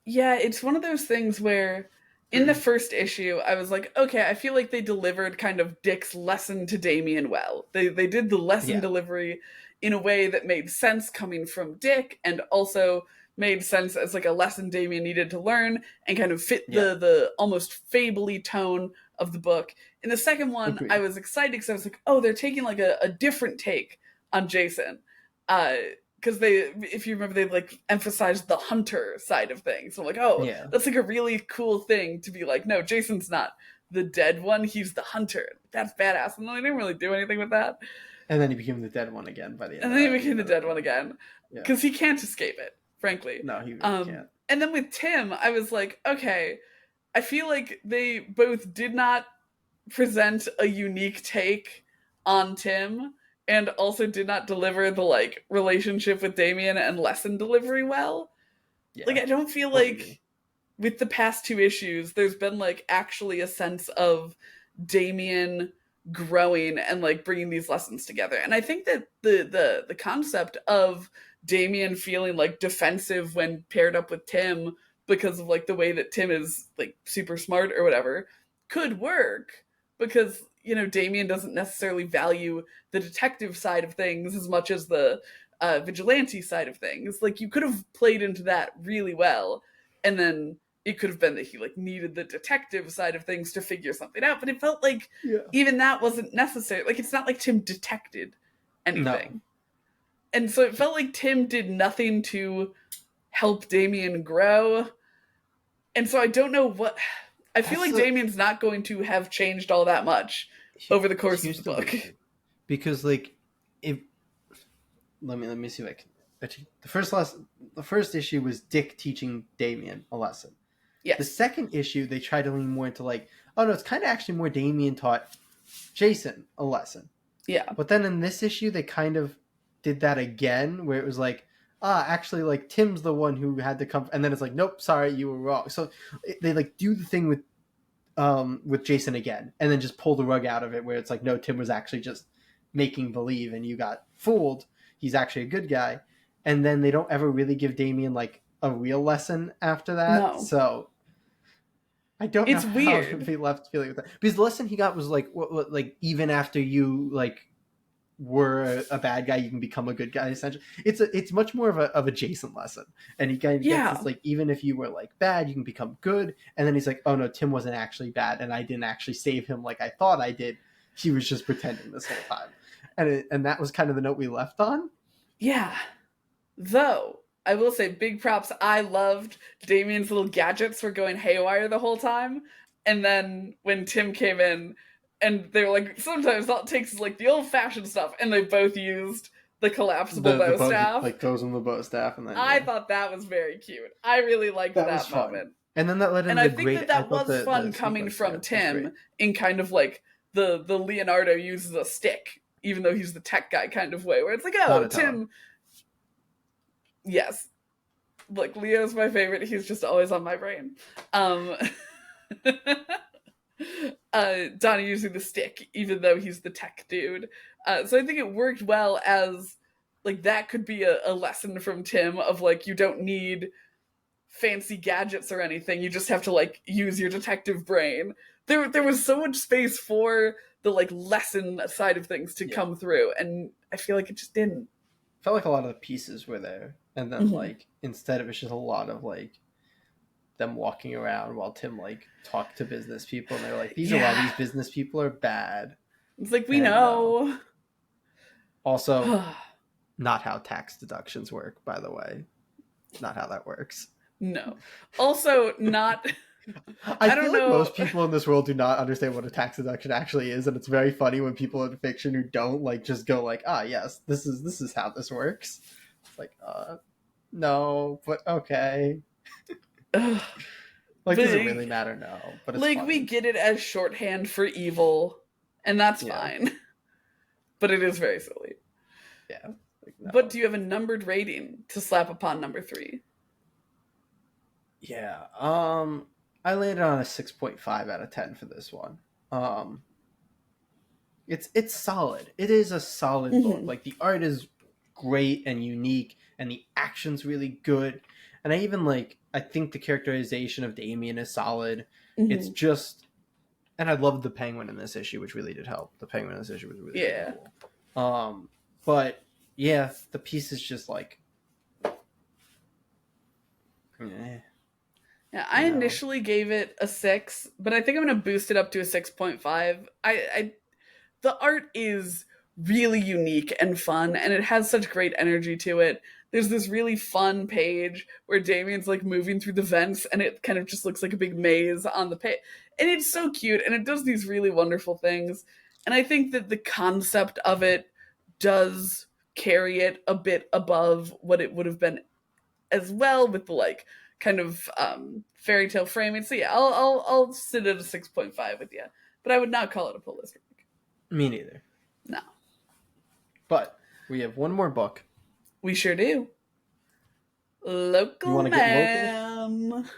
Yeah, it's one of those things where in the first issue, I was like, okay, I feel like they delivered kind of Dick's lesson to Damien well. They did the lesson Yeah, delivery in a way that made sense coming from Dick and also made sense as like a lesson Damien needed to learn and kind of fit yeah, the almost fably tone of the book. In the second one, I agreed. was excited because I was like, oh, they're taking like a different take on Jason. Uh, because they, if you remember, they like emphasized the hunter side of things. So I'm like, oh, Yeah, that's like a really cool thing to be like, no, Jason's not the dead one, he's the hunter. That's badass. And then they didn't really do anything with that. and then he became the dead one again by And then he became the the end of dead that one one. again. Yeah, Because he can't escape it, frankly. no, he really can't. And then with Tim, I was like, okay, I feel like they both did not present a unique take on Tim and also did not deliver the like relationship with Damien and lesson delivery well. Like Yeah, I don't feel totally agree. like with the past two issues there's been like actually a sense of Damien growing and like bringing these lessons together. And I think that the concept of Damien feeling like defensive when paired up with Tim because of like the way that Tim is like super smart or whatever could work because you know Damien doesn't necessarily value the detective side of things as much as the vigilante side of things. Like you could have played into that really well, and then it could have been that he like needed the detective side of things to figure something out. But it felt like Yeah. even that wasn't necessary. Like it's not like Tim detected No. anything, and so it felt like Tim did nothing to help Damien grow. And so I don't know what. I feel That's like the Damien's not going to have changed all that much over the course of the here's the book. weird thing. Because like if let me see if I can the first issue was Dick teaching Damien a lesson. The Yes. second issue they try to lean more into like, oh no, it's kind of actually more Damien taught Jason a lesson. Yeah. But then in this issue they kind of did that again where it was like, actually like Tim's the one who had to come, and then it's like, nope, sorry, you were wrong. So they like do the thing with Jason again, and then just pull the rug out of it, where it's like, no, Tim was actually just making believe, and you got fooled. He's actually a good guy, and then they don't ever really give Damien like a real lesson after that. No. So I don't know It's how to weird. be left feeling with that, because the lesson he got was like, what like even after you like were a bad guy, you can become a good guy. Essentially, it's much more of a Jason lesson, and he kind of gets this Yeah. like, even if you were like bad, you can become good. And then he's like, oh no, Tim wasn't actually bad, and I didn't actually save him like I thought I did. He was just pretending this whole time, and that was kind of the note we left on. Yeah. Though, I will say big props. I loved Damien's little gadgets were going haywire the whole time. And then when Tim came in and they were like, sometimes all it takes is like the old fashioned stuff. And they both used the collapsible The bow bow, he staff. like throws him the bow staff, and then I yeah, thought that was very cute. I really liked that was that fun. moment. And then that led And into I the think great. that I that thought was the fun coming sequence from there was great. Tim in kind of like the Leonardo uses a stick, even though he's the tech guy kind of way, where it's like, oh, Donatello. Tim, yes, look, Leo's my favorite. He's just always on my brain. Um, Donnie using the stick, even though he's the tech dude. So I think it worked well as like that could be a lesson from Tim of like you don't need fancy gadgets or anything. You just have to like use your detective brain. There was so much space for the like lesson side of things to Yeah, come through, and I feel like it just didn't. felt like a lot of the pieces were there, and then Mm-hmm. like instead of it's just a lot of like them walking around while Tim like talked to business people, and they're like, these are why Yeah, these business people are bad. it's like we And know. also not how tax deductions work, by the way. Not how that works. No. Also, not. I I feel don't like know. most people in this world do not understand what a tax deduction actually is, and it's very funny when people in fiction who don't like just go like, yes, this is how this works. It's like, no, but okay. Ugh. Like, But does it really matter? No, but it's like we funny. get it as shorthand for evil, and that's Yeah, fine. But it is very silly. yeah. Like, But no. do you have a numbered rating to slap upon number three? Yeah. I landed on a 6.5 out of 10 for this one. Um it's solid. It is a solid book. Mm-hmm. Like the art is great and unique, and the action's really good. And I think the characterization of Damien is solid. It's Mm-hmm. just, and I loved the Penguin in this issue, which really did help. The Penguin in this issue was really really Yeah. cool. But yeah, the piece is just like, eh, Yeah, I you know. initially gave it a 6, but I think I'm gonna boost it up to a 6.5. I the art is really unique and fun, and it has such great energy to it. There's this really fun page where Damien's like moving through the vents, and it kind of just looks like a big maze on the page. And it's so cute, and it does these really wonderful things. And I think that the concept of it does carry it a bit above what it would have been as well, with the like kind of fairy tale framing. So yeah, I'll sit at a 6.5 with you, but I would not call it a pull list. Me neither. No, But we have one more book. we sure do. You Local want to get local? Man.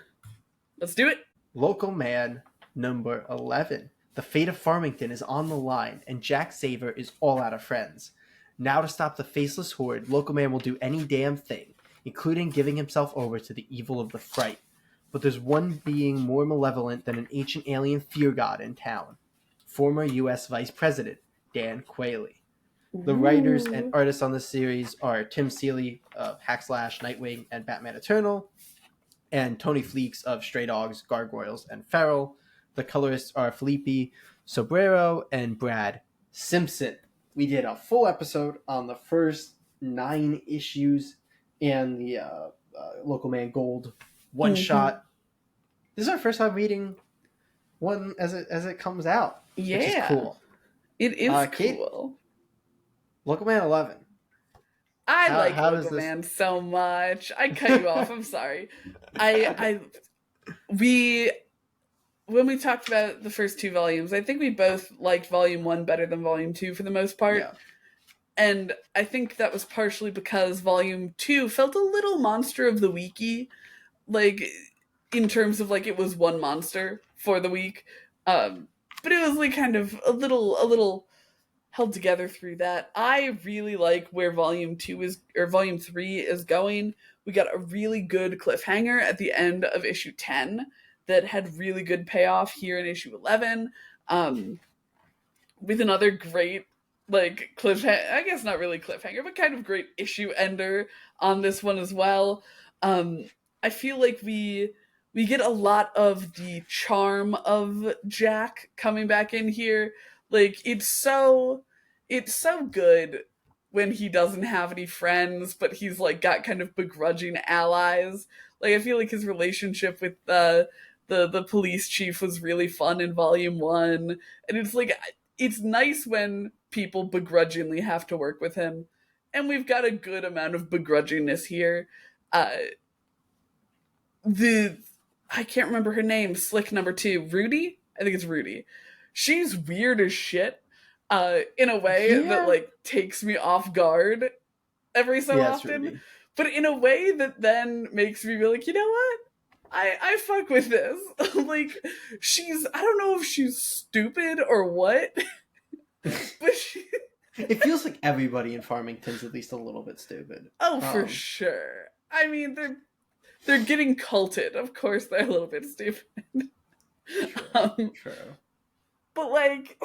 Let's do it. Local Man number 11. The fate of Farmington is on the line, and Jack Saver is all out of friends. Now to stop the faceless horde, Local Man will do any damn thing, including giving himself over to the evil of the Fright. But there's one being more malevolent than an ancient alien fear god in town. Former U.S. Vice President, Dan Quayle. The writers and Ooh. artists on this series are Tim Seeley of Hackslash, Nightwing, and Batman Eternal, and Tony Fleeks of Stray Dogs, Gargoyles, and Feral. The colorists are Felipe Sobrero and Brad Simpson. We did a full episode on the first 9 issues and the Local Man Gold one shot. This is our first time reading one as it comes out, Yeah, which is cool. It is Kate, cool. Local Man 11. I like how does Local this... Man so much. I cut you off. I'm sorry. We when we talked about the first 2 volumes, I think we both liked volume 1 better than volume 2 for the most part. Yeah. And I think that was partially because volume 2 felt a little monster of the weeky, like in terms of like it was one monster for the week. But it was like kind of a little held together through that. I really like where volume 2 is, or volume 3 is going. We got a really good cliffhanger at the end of issue 10 that had really good payoff here in issue 11, with another great like cliffhanger, I guess not really cliffhanger, but kind of great issue ender on this one as well. I feel like we get a lot of the charm of Jack coming back in here. Like it's so good when he doesn't have any friends, but he's like got kind of begrudging allies. Like I feel like his relationship with the police chief was really fun in volume 1, and it's like it's nice when people begrudgingly have to work with him, and we've got a good amount of begrudgingness here. The I can't remember her name. Slick number 2, Rudy. I think it's Rudy. She's weird as shit, in a way that like takes me off guard every so often, Rudy. but in a way that then makes me be like, you know what? I fuck with this. Like she's, I don't know if she's stupid or what, but she. It feels like everybody in Farmington's at least a little bit stupid. Oh, for sure. I mean, they're getting culted. Of course, they're a little bit stupid. True. But like,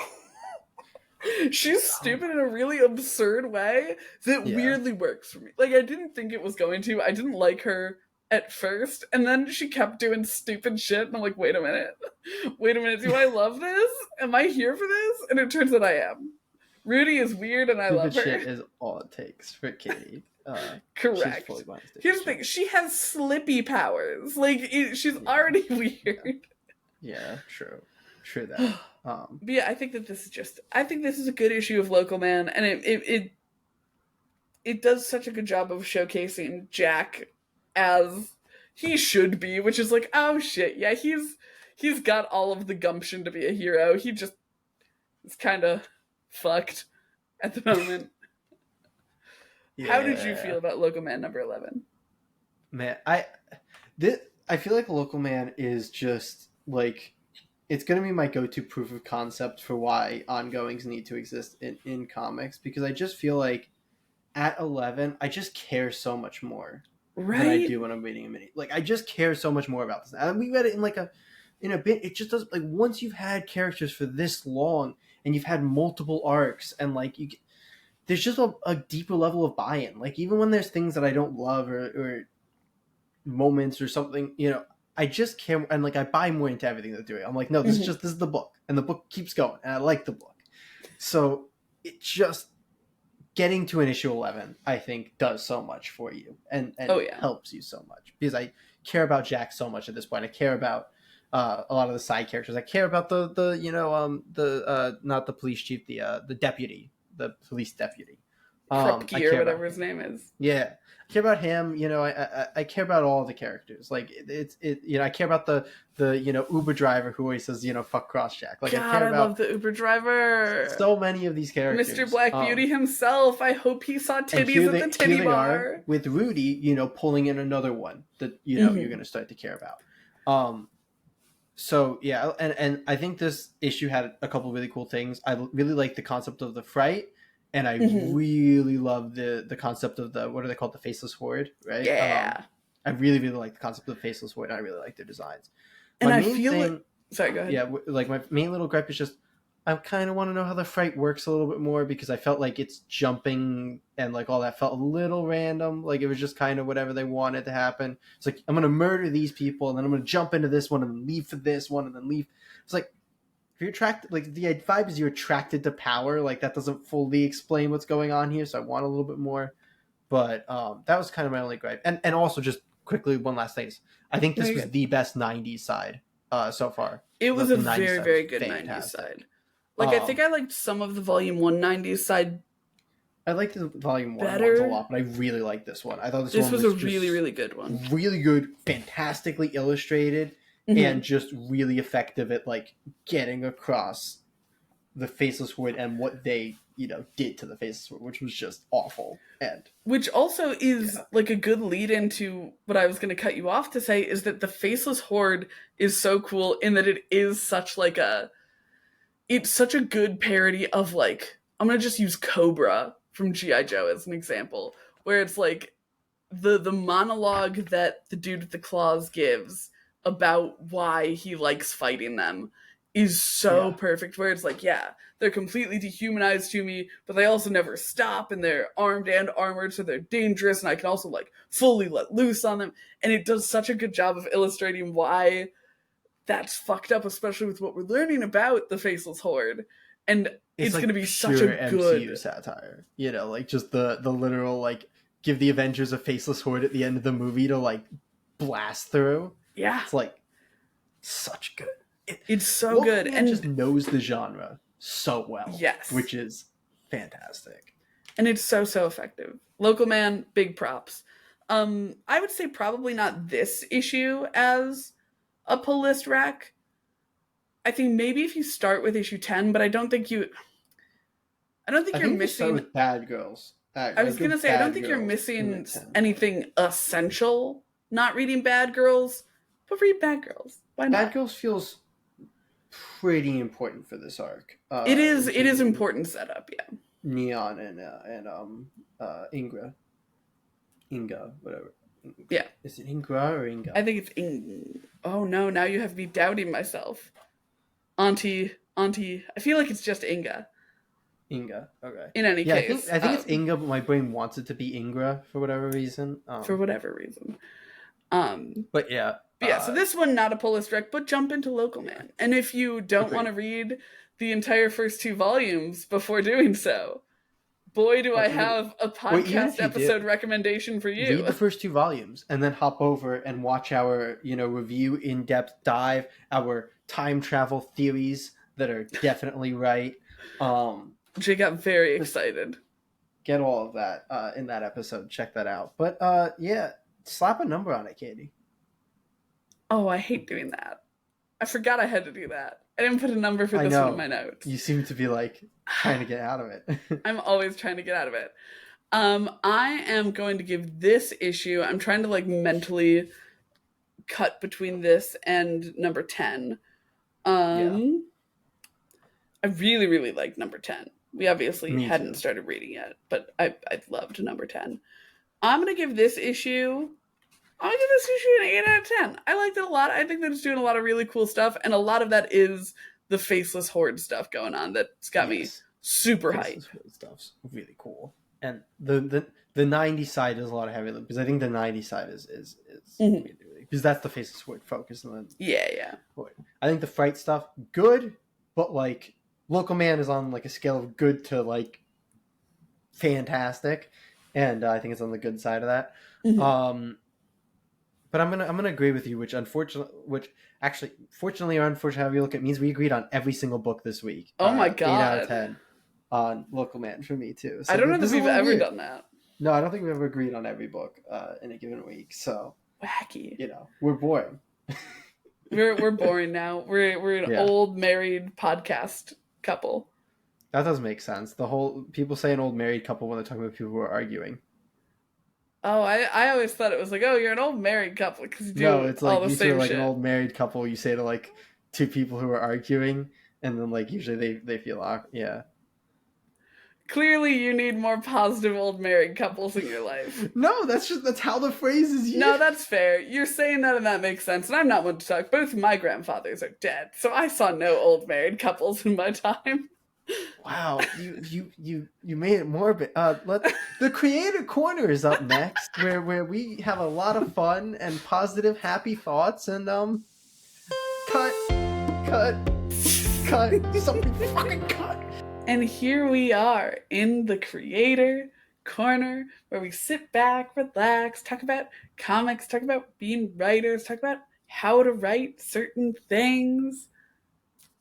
she's stupid in a really absurd way that weirdly works for me. Like, I didn't think it was going to. I didn't like her at first, and then she kept doing stupid shit, and I'm like, wait a minute, do I love this? Am I here for this? And it turns out I am. Rudy is weird, and I love her. Stupid shit is all it takes for Katie. Correct. Here's the thing: she has slippy powers. Like she's already weird. Yeah, true that. But yeah, I think this is a good issue of Local Man, and it does such a good job of showcasing Jack as he should be, which is like, oh shit, yeah, he's got all of the gumption to be a hero. He just is kind of fucked at the moment. Yeah. How did you feel about Local Man number 11? Man, I feel like Local Man is just like, it's going to be my go-to proof of concept for why ongoings need to exist in comics, because I just feel like at 11 I just care so much more. than I Right? do when I'm reading a mini. Like I just care so much more about this. And we read it in a bit. It just does like once you've had characters for this long and you've had multiple arcs and like there's just a deeper level of buy-in. Like even when there's things that I don't love or moments or something, I just care and like I buy more into everything they're doing. I'm like, no, this is the book, and the book keeps going, and I like the book. So it just getting to an issue 11, I think, does so much for you and Oh yeah. helps you so much because I care about Jack so much at this point. I care about a lot of the side characters. I care about the not the police chief, the deputy, the police deputy. I Krupke or care whatever about his name is. yeah, I care about him. I care about all the characters. Like I care about the Uber driver who always says fuck Crossjack. Like I God, care I love about the Uber driver. so many of these characters. Mr. Black Beauty himself. I hope he saw And titties at the titty here they bar. are with Rudy, pulling in another one that you're going to start to care about. So yeah, and I think this issue had a couple of really cool things. I really like the concept of the Fright. And I really love the concept of what are they called? The Faceless Horde, right? Yeah. I really, really like the concept of the Faceless Horde. I really like their designs. And I feel sorry, go ahead. Yeah, like my main little gripe is just I kind of want to know how the Fright works a little bit more because I felt like it's jumping and like all that felt a little random. Like it was just kind of whatever they wanted to happen. It's like I'm going to murder these people and then I'm going to jump into this one and then leave for this one and then leave. It's like if you're attracted, like the vibe is you're attracted to power. Like that doesn't fully explain what's going on here, so I want a little bit more. But that was kind of my only gripe. And also just quickly one last thing is I think this was the best '90s side so far. It was a very very good '90s side. Like I think I liked some of the Volume 1 '90s side. I liked the Volume 1 better. ones a lot, but I really liked this one. I thought this one was a really really good one. Really good, fantastically illustrated. And just really effective at like getting across the Faceless Horde and what they did to the Faceless Horde, which was just awful. And which also is like a good lead into what I was going to cut you off to say is that the Faceless Horde is so cool in that it is such like it's such a good parody of like I'm going to just use Cobra from G.I. Joe as an example, where it's like the monologue that the dude with the claws gives about why he likes fighting them is so perfect, where it's like, yeah, they're completely dehumanized to me, but they also never stop, and they're armed and armored, so they're dangerous, and I can also like fully let loose on them. And it does such a good job of illustrating why that's fucked up, especially with what we're learning about the Faceless Horde. And it's like going to be such a good MCU satire, like just the literal like give the Avengers a Faceless Horde at the end of the movie to like blast through. Yeah, it's like such good. It's so good, and just knows the genre so well. Yes, which is fantastic, and it's so effective. Local Man, big props. I would say probably not this issue as a pull list rack. I think maybe if you start with issue 10, but I don't think you're missing. Start with Bad Girls. I was gonna say I don't think you're missing anything essential. Not reading Bad Girls, but read Bad Girls. Why not? Bad Girls feels pretty important for this arc. It is important setup, yeah. Neon and Inga, whatever. Yeah. Is it Ingra or Inga? I think it's Oh no, now you have me doubting myself. Auntie, I feel like it's just Inga. Inga, okay. In any case. I think it's Inga, but my brain wants it to be Ingra for whatever reason. But yeah. So this one, not a pull list rec, but jump into Local Man. And if you don't want to read the entire first 2 volumes before doing so, boy, do I have a podcast episode recommendation for you. Read the first 2 volumes and then hop over and watch our, review, in-depth dive, our time travel theories that are definitely right. Jay got very excited. Get all of that in that episode. Check that out. But yeah, slap a number on it, Katie. Oh, I hate doing that. I forgot I had to do that. I didn't put a number for this one in my notes. You seem to be like trying to get out of it. I'm always trying to get out of it. I am going to give this issue, I'm trying to like mentally cut between this and number 10. I really, really liked number 10. We obviously hadn't started reading yet, but I loved number 10. I'm going to give this issue I'm gonna give this issue an 8 out of 10. I liked it a lot. I think that it's doing a lot of really cool stuff, and a lot of that is the faceless horde stuff going on that's got me Yes, super hype. faceless Word stuff's really cool, and the 90 side is a lot of heavy because I think the 90 side is Mhm. really, because that's the faceless Word focus, and then Yeah, yeah. I think the Fright stuff good, but like Local Man is on like a scale of good to like fantastic, and I think it's on the good side of that. Mhm. But I'm gonna agree with you, which actually, fortunately or unfortunately, however you look at it, means we agreed on every single book this week. Oh my 8 out of god. 10 on Local Man for me too. I So don't know that this is a we've little ever weird. done that. No, I don't think we've ever agreed on every book in a given week. So Wacky. we're boring. We're boring now. We're an Yeah, old married podcast couple. that does make sense. The whole people say an old married couple when they're talking about people who are arguing. Oh, I always thought it was like, oh, you're an old married couple because you No, do it's all like the you two are same like an shit. old married couple. You say to like two people who are arguing, and then like usually they feel awkward. Yeah. Clearly, you need more positive old married couples in your life. No, that's how the phrase is No, used. that's fair. You're saying that and that makes sense. And I'm not one to talk. Both of my grandfathers are dead, so I saw no old married couples in my time. Wow, you made it morbid. Let the creator corner is up next, where we have a lot of fun and positive, happy thoughts. And cut, cut, cut, something fucking cut. And here we are in the creator corner where we sit back, relax, talk about comics, talk about being writers, talk about how to write certain things.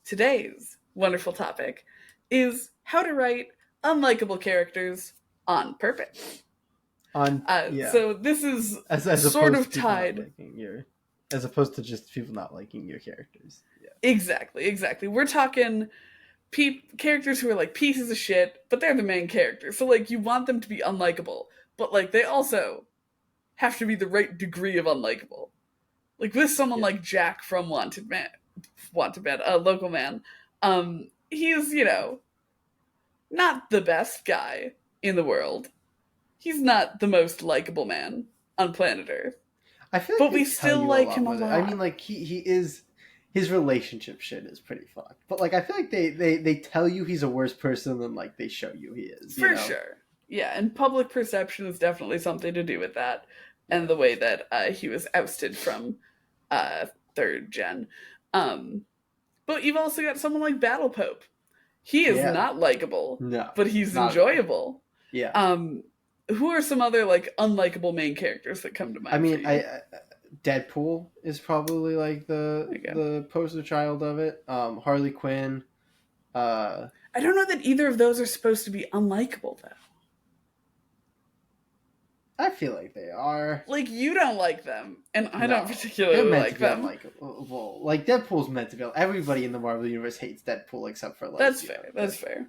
Today's wonderful topic is how to write unlikable characters on purpose. Yeah, So this is as sort opposed of to people not tied. liking as opposed to just people not liking your characters. Yeah, Exactly, exactly. We're talking characters who are like pieces of shit, but they're the main character. So like you want them to be unlikable, but like they also have to be the right degree of unlikable. Like with someone yeah. like Jack from Wanted Man, Local Man, he's not the best guy in the world. He's not the most likable man on planet Earth, I feel like but they we tell still you a like lot him a with it. I mean, lot. like he is his relationship shit is pretty fucked. But like I feel like they tell you he's a worse person than like they show you he is. For sure. Yeah, and public perception is definitely something to do with that, and Yeah. the way that he was ousted from uh, third gen. Um, but you've also got someone like Battle Pope. He is Yeah. not likable, No, but he's not at all. enjoyable. Yeah. Um, who are some other like unlikable main characters that come to I mind for mean, you? Deadpool is probably like There you go. the poster child of it. Harley Quinn. Uh, I don't know that either of those are supposed to be unlikable though. I feel like they are. Like you don't like them, and I don't No, they're particularly meant to like be them. unlikable. Like Deadpool's meant to be. Everybody in the Marvel universe hates Deadpool except for like That's you know. fair. That's fair.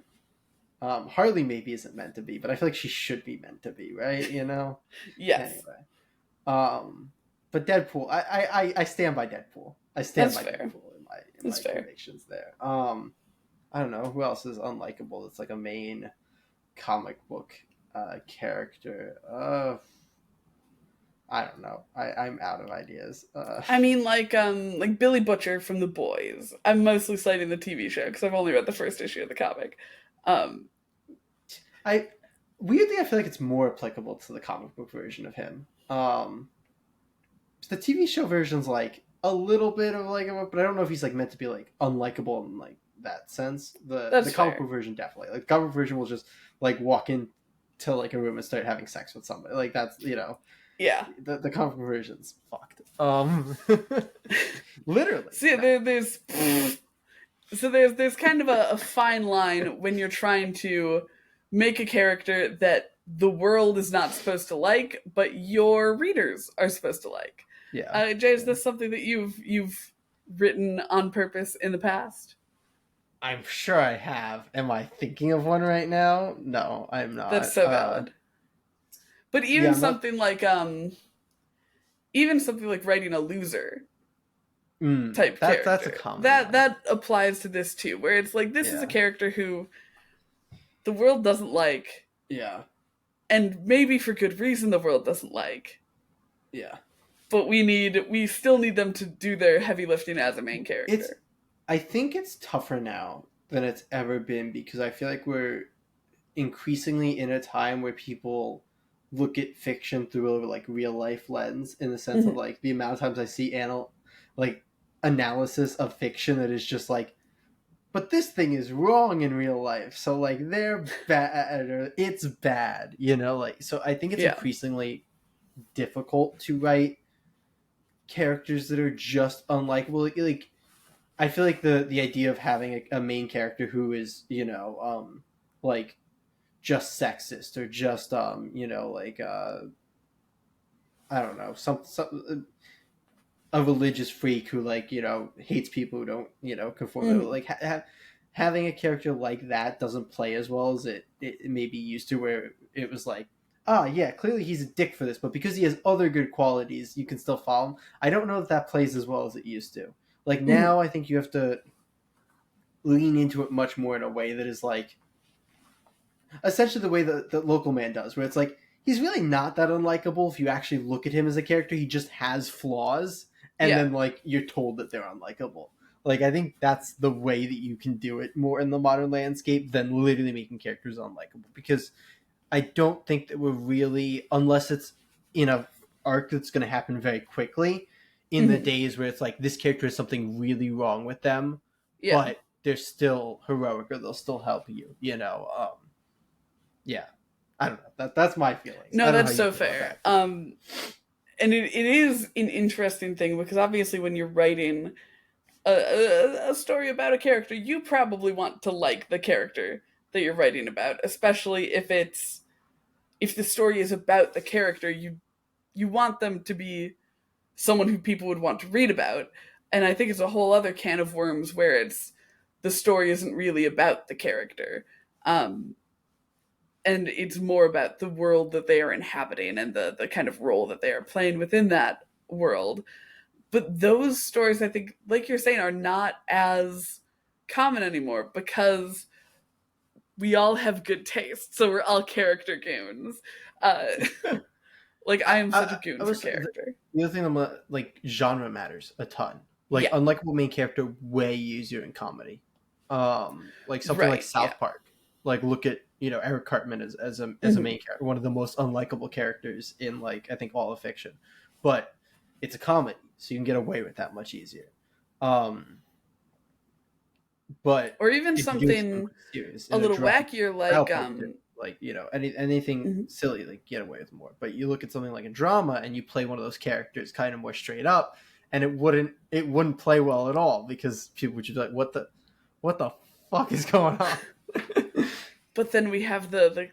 Harley maybe isn't meant to be, but I feel like she should be meant to be, right? You know. Yes, Anyway, but Deadpool, I stand by Deadpool. I stand that's by fair. Deadpool in That's my fair. convictions there. I don't know who else is unlikable. It's like a main comic book character. I don't know. I'm out of ideas. I mean, like Billy Butcher from The Boys. I'm mostly citing the TV show because I've only read the first issue of the comic. Um, I weirdly I feel like it's more applicable to the comic book version of him. The TV show version's like a little bit of like, but I don't know if he's like meant to be like unlikable in like that sense. The that's comic fair. book version definitely. Like the comic book version will just like walk into like a room and start having sex with somebody. Like that's Yeah. the comic book version's fucked. Literally. See, No. there's kind of a fine line when you're trying to make a character that the world is not supposed to like, but your readers are supposed to like. Yeah. Jay, is this something that you've written on purpose in the past? I'm sure I have. Am I thinking of one right now? No, I'm That's not. so valid. But Yeah, I'm not. even something like writing a loser type That's a character. common That one. that applies to this too, where it's like this is a Yeah. character who the world doesn't like, Yeah. and maybe for good reason the world doesn't like. Yeah. but we still need them to do their heavy lifting as a main It's character. I think it's tougher now than it's ever been because I feel like we're increasingly in a time where people look at fiction through a like real life lens in the sense of Mm-hmm. like the amount of times I see like analysis of fiction that is just like, but this thing is wrong in real life, so like they're bad or it's bad, like, so I think it's Yeah. increasingly difficult to write characters that are just unlikable. Like I feel like the idea of having a main character who is like just sexist or just like I don't know, some a religious freak who like hates people who don't conform, Mm-hmm. like having a character like that doesn't play as well as it may be used to, where it was like, ah, yeah, clearly he's a dick for this, but because he has other good qualities you can still follow him. I don't know if that plays as well as it used to. Like Mm-hmm. now I think you have to lean into it much more in a way that is like essentially the way that the local man does, where it's like he's really not that unlikable if you actually look at him as a character. He just has flaws, and Yeah. then like you're told that they're unlikable. Like I think that's the way that you can do it more in the modern landscape than literally making characters unlikable. Because I don't think that we're really, unless it's in a arc that's going to happen very quickly, in the Mm-hmm. days where it's like this character has something really wrong with them, Yeah. but they're still heroic or they'll still help you. Yeah, I don't know. That's my feelings. I No, don't know how that's you so feel about fair. that. And it is an interesting thing because obviously when you're writing a story about a character, you probably want to like the character that you're writing about, especially if the story is about the character. You want them to be someone who people would want to read about. And I think it's a whole other can of worms where it's the story isn't really about the character. Um, and it's more about the world that they are inhabiting and the kind of role that they are playing within that world. But those stories, I think, like you're saying, are not as common anymore because we all have good taste, so we're all character goons. Uh, like I am such a I goon for was the character. the other thing like genre matters a ton. Like Yeah, unlikable main character way easier in comedy. Like something like right. Yeah. South Park. Like look at Eric Cartman as a Hmm. main character, one of the most unlikable characters in like I think all of fiction, but it's a comedy, so you can get away with that much easier. Um, But Or even if you do something something serious a in a little drama, wackier, or like Help too, like anything mhm. silly, like get away with more. But you look at something like a drama, and you play one of those characters kind of more straight up, and it wouldn't play well at all because people would just be like, what the fuck is going on? But then we have the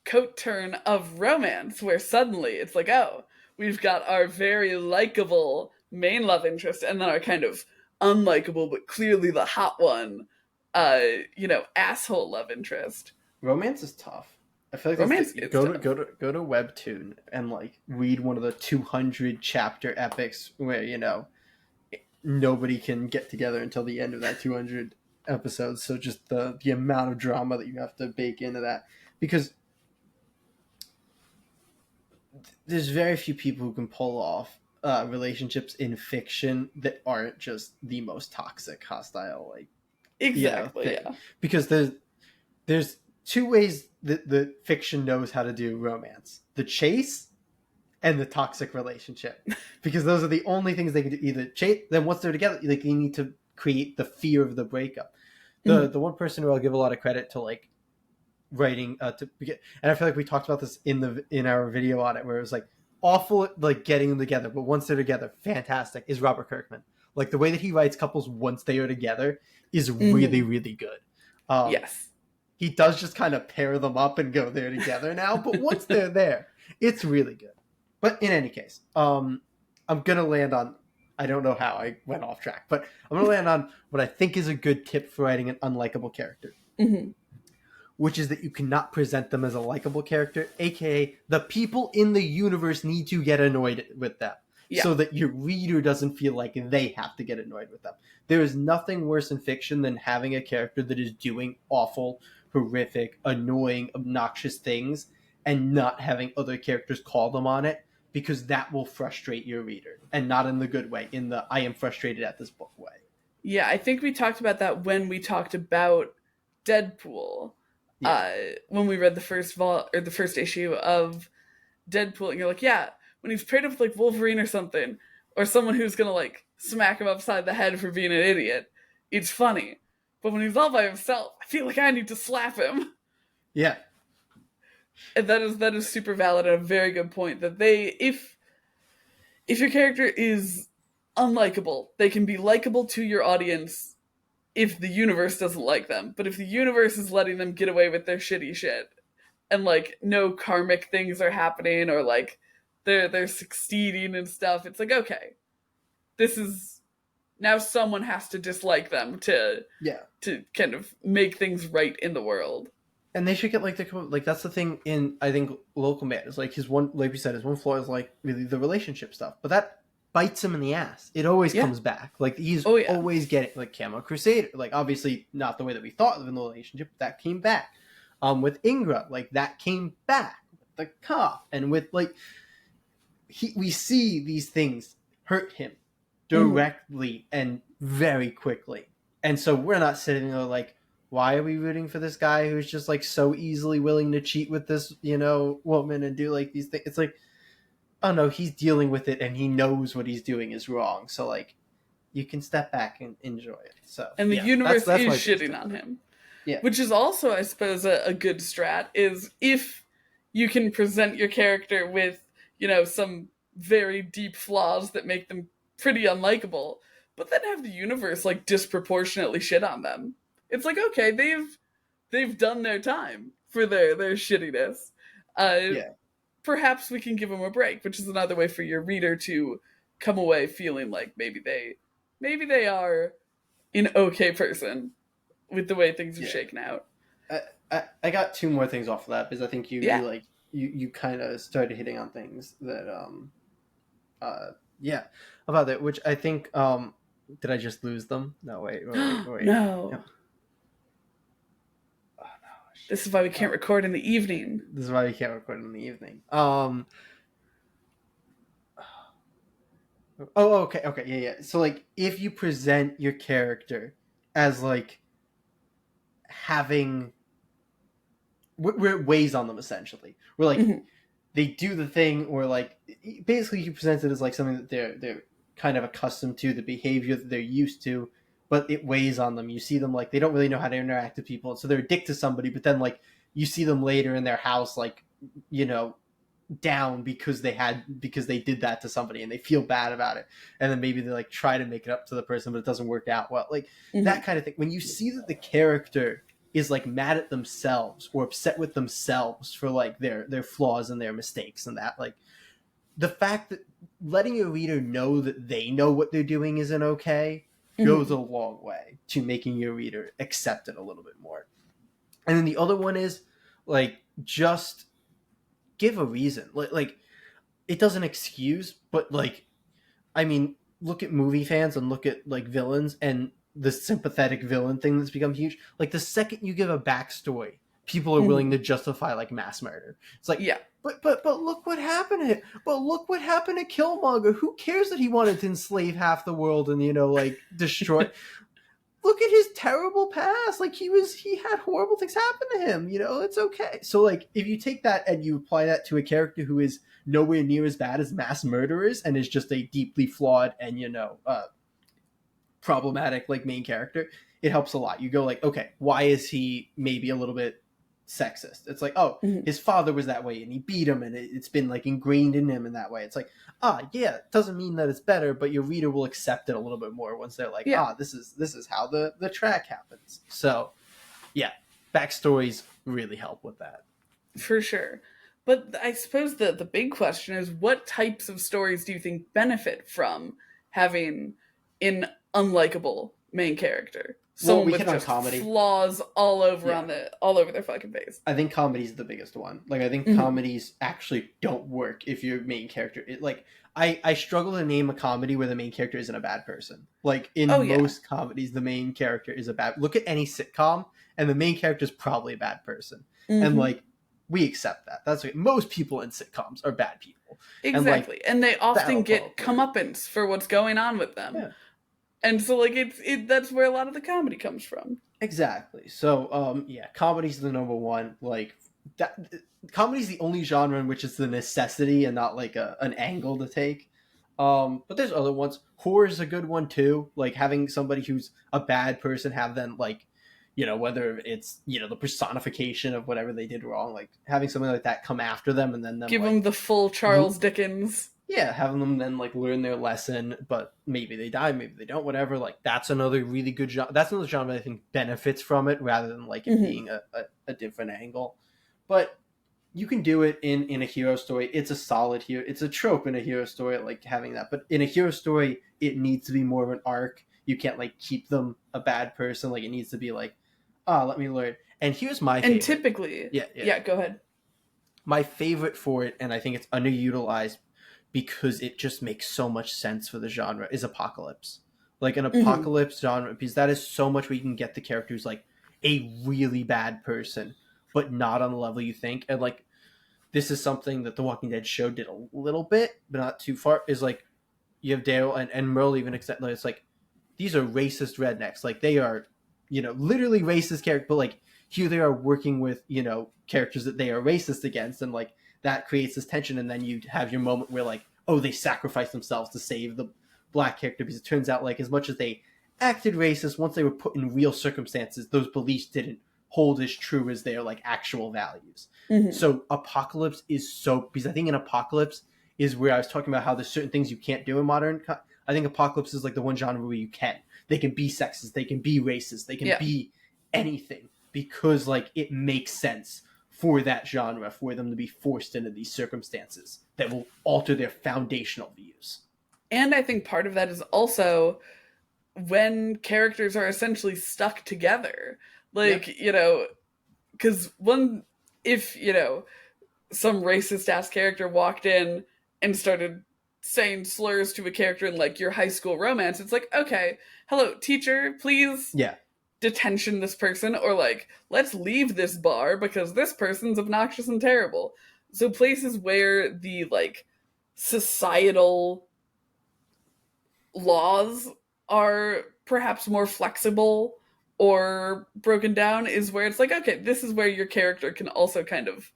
coat turn of romance where suddenly it's like, oh, we've got our very likable main love interest and then our kind of unlikable but clearly the hot one, asshole love interest. Romance is tough. I feel like that's Romance the is go to tough. go to go to Webtoon and like read one of the 200 chapter epics where nobody can get together until the end of that 200 episodes. So just the amount of drama that you have to bake into that, because there's very few people who can pull off relationships in fiction that aren't just the most toxic, hostile, like Exactly, thing. yeah. Because there's two ways that the fiction knows how to do romance: the chase and the toxic relationship, because those are the only things they can do. Either chase, then once they're together, like they need to create the fear of the breakup. The Mhm. the one person who I'll give a lot of credit to, like writing and I feel like we talked about this in our video on it, where it was like awful like getting them together, but once they're together, fantastic, is Robert Kirkman. Like the way that he writes couples once they are together is really Mhm. really good. Um, Yes. he does just kind of pair them up and go there together now, but once they're there, it's really good. But in any case, I'm gonna land on, I don't know how I went off track, but I'm gonna land on what I think is a good tip for writing an unlikable character, Mhm. which is that you cannot present them as a likable character, aka the people in the universe need to get annoyed with them Yeah. so that your reader doesn't feel like they have to get annoyed with them. There is nothing worse in fiction than having a character that is doing awful, horrific, annoying, obnoxious things and not having other characters call them on it, because that will frustrate your reader, and not in the good way, in the I am frustrated at this book way. Yeah, I think we talked about that when we talked about Deadpool. Yeah. When we read the the first issue of Deadpool, and you're like, yeah, when he's paired up with like Wolverine or something, or someone who's gonna like smack him upside the head for being an idiot, it's funny. But when he's all by himself, I feel like I need to slap him. Yeah. And that is super valid and a very good point. That if your character is unlikable, they can be likable to your audience if the universe doesn't like them. But if the universe is letting them get away with their shitty shit, and like no karmic things are happening, or like they're succeeding and stuff, it's like, okay, this is now someone has to dislike them Yeah. to kind of make things right in the world. And they should get like that's the thing in, I think, Local Man is like his one, like we said, his one flaw is like really the relationship stuff, but that bites him in the ass. It always comes back. Like he's always getting like Camo Crusader, like obviously not the way that we thought of in the relationship, but that came back. With Ingra, like that came back with the cop, and with like we see these things hurt him directly and very quickly, and so we're not sitting there like, why are we rooting for this guy who's just like so easily willing to cheat with this, woman and do like these things? It's like, oh no, he's dealing with it and he knows what he's doing is wrong. So like, you can step back and enjoy it. So and the universe is shitting on him. Yeah. Which is also, I suppose, a good strat, is if you can present your character with, some very deep flaws that make them pretty unlikable, but then have the universe like disproportionately shit on them. It's like, okay, they've done their time for their shittiness. Perhaps we can give them a break, which is another way for your reader to come away feeling like maybe they are an okay person with the way things are shaken out. I got two more things off of that, because I think you kind of started hitting on things that about that, which I think did I just lose them? No, wait. No. This is why we can't record in the evening. This is why we can't record in the evening. Okay, yeah. So like, if you present your character as like having where it weighs on them, essentially, where like they do the thing, or like basically you present it as like something that they're kind of accustomed to, the behavior that they're used to, but it weighs on them. You see them like they don't really know how to interact with people, so they're addicted to somebody, but then like you see them later in their house, like, down because they did that to somebody and they feel bad about it, and then maybe they like try to make it up to the person, but it doesn't work out well, like that kind of thing. When you see that the character is like mad at themselves or upset with themselves for like their flaws and their mistakes, and that, like, the fact that letting your reader know that they know what they're doing isn't okay goes a long way to making your reader accept it a little bit more. And then the other one is like, just give a reason. Like it doesn't excuse, but like, I mean, look at movie fans and look at like villains and the sympathetic villain thing that's become huge. Like the second you give a backstory, people are willing to justify like mass murder. It's like, but look what happened to him. But look what happened to Killmonger. Who cares that he wanted to enslave half the world and like destroy? Look at his terrible past. Like he had horrible things happen to him. It's okay. So like, if you take that and you apply that to a character who is nowhere near as bad as mass murderers and is just a deeply flawed and problematic like main character, it helps a lot. You go like, okay, why is he maybe a little bit sexist? It's like, oh, his father was that way and he beat him, and it's been like ingrained in him in that way. It's like, it doesn't mean that it's better, but your reader will accept it a little bit more once they're like, this is how the track happens. So yeah, backstories really help with that, for sure. But I suppose the big question is, what types of stories do you think benefit from having an unlikable main character? Someone with just comedy flaws all over all over their fucking face. I think comedy's the biggest one. Like, I think comedies actually don't work if your main character I struggle to name a comedy where the main character isn't a bad person. Like in most comedies, the main character is look at any sitcom and the main character is probably a bad person. And like we accept that. That's okay. Most people in sitcoms are bad people, and like Exactly. And they often that'll fall get apart. comeuppance for what's going on with them. Yeah, And so like that's where a lot of the comedy comes from. exactly. So yeah, comedy's the number one. Like that, comedy's the only genre in which it's the necessity and not like an angle to take. But there's other ones. Horror's a good one too. Like having somebody who's a bad person have them like, whether it's the personification of whatever they did wrong, like having something like that come after them and then them Give them like the full Charles Dickens. yeah, having them then like learn their lesson, but maybe they die, maybe they don't, whatever. Like that's another really good genre. That's another genre that I think benefits from it rather than like it Mm-hmm. being a different angle. But you can do it in a hero story. It's a solid hero. It's a trope in a hero story, like having that. But in a hero story, it needs to be more of an arc. You can't like keep them a bad person. Like it needs to be like, let me learn. And here's my And favorite. typically, Yeah, yeah. yeah, go ahead. My favorite for it, and I think it's underutilized because it just makes so much sense for the genre, is apocalypse. Like an Mm-hmm. apocalypse genre, because that is so much where you can get the characters like a really bad person, but not on the level you think. And like this is something that the Walking Dead show did a little bit, but not too far. Is like you have Daryl and Merle even accept like it's like these are racist rednecks. Like they are, literally racist characters, but like here they are working with, characters that they are racist against, and like that creates this tension. And then you have your moment where like, oh, they sacrifice themselves to save the black character because it turns out like as much as they acted racist, once they were put in real circumstances, those beliefs didn't hold as true as their like actual values. Mm-hmm. So Apocalypse is so because I think in Apocalypse is where I was talking about how there's certain things you can't do in modern. I think Apocalypse is like the one genre where you can. They can be sexist, they can be racist, they can Yeah. be anything because like it makes sense for that genre for them to be forced into these circumstances that will alter their foundational views. And I think part of that is also when characters are essentially stuck together. Yep. Like, because if, some racist ass character walked in and started saying slurs to a character in like your high school romance, it's like, okay, hello, teacher, please Yeah. detention this person, or like, let's leave this bar because this person's obnoxious and terrible. So places where the like societal laws are perhaps more flexible or broken down is where it's like, okay, this is where your character can also kind of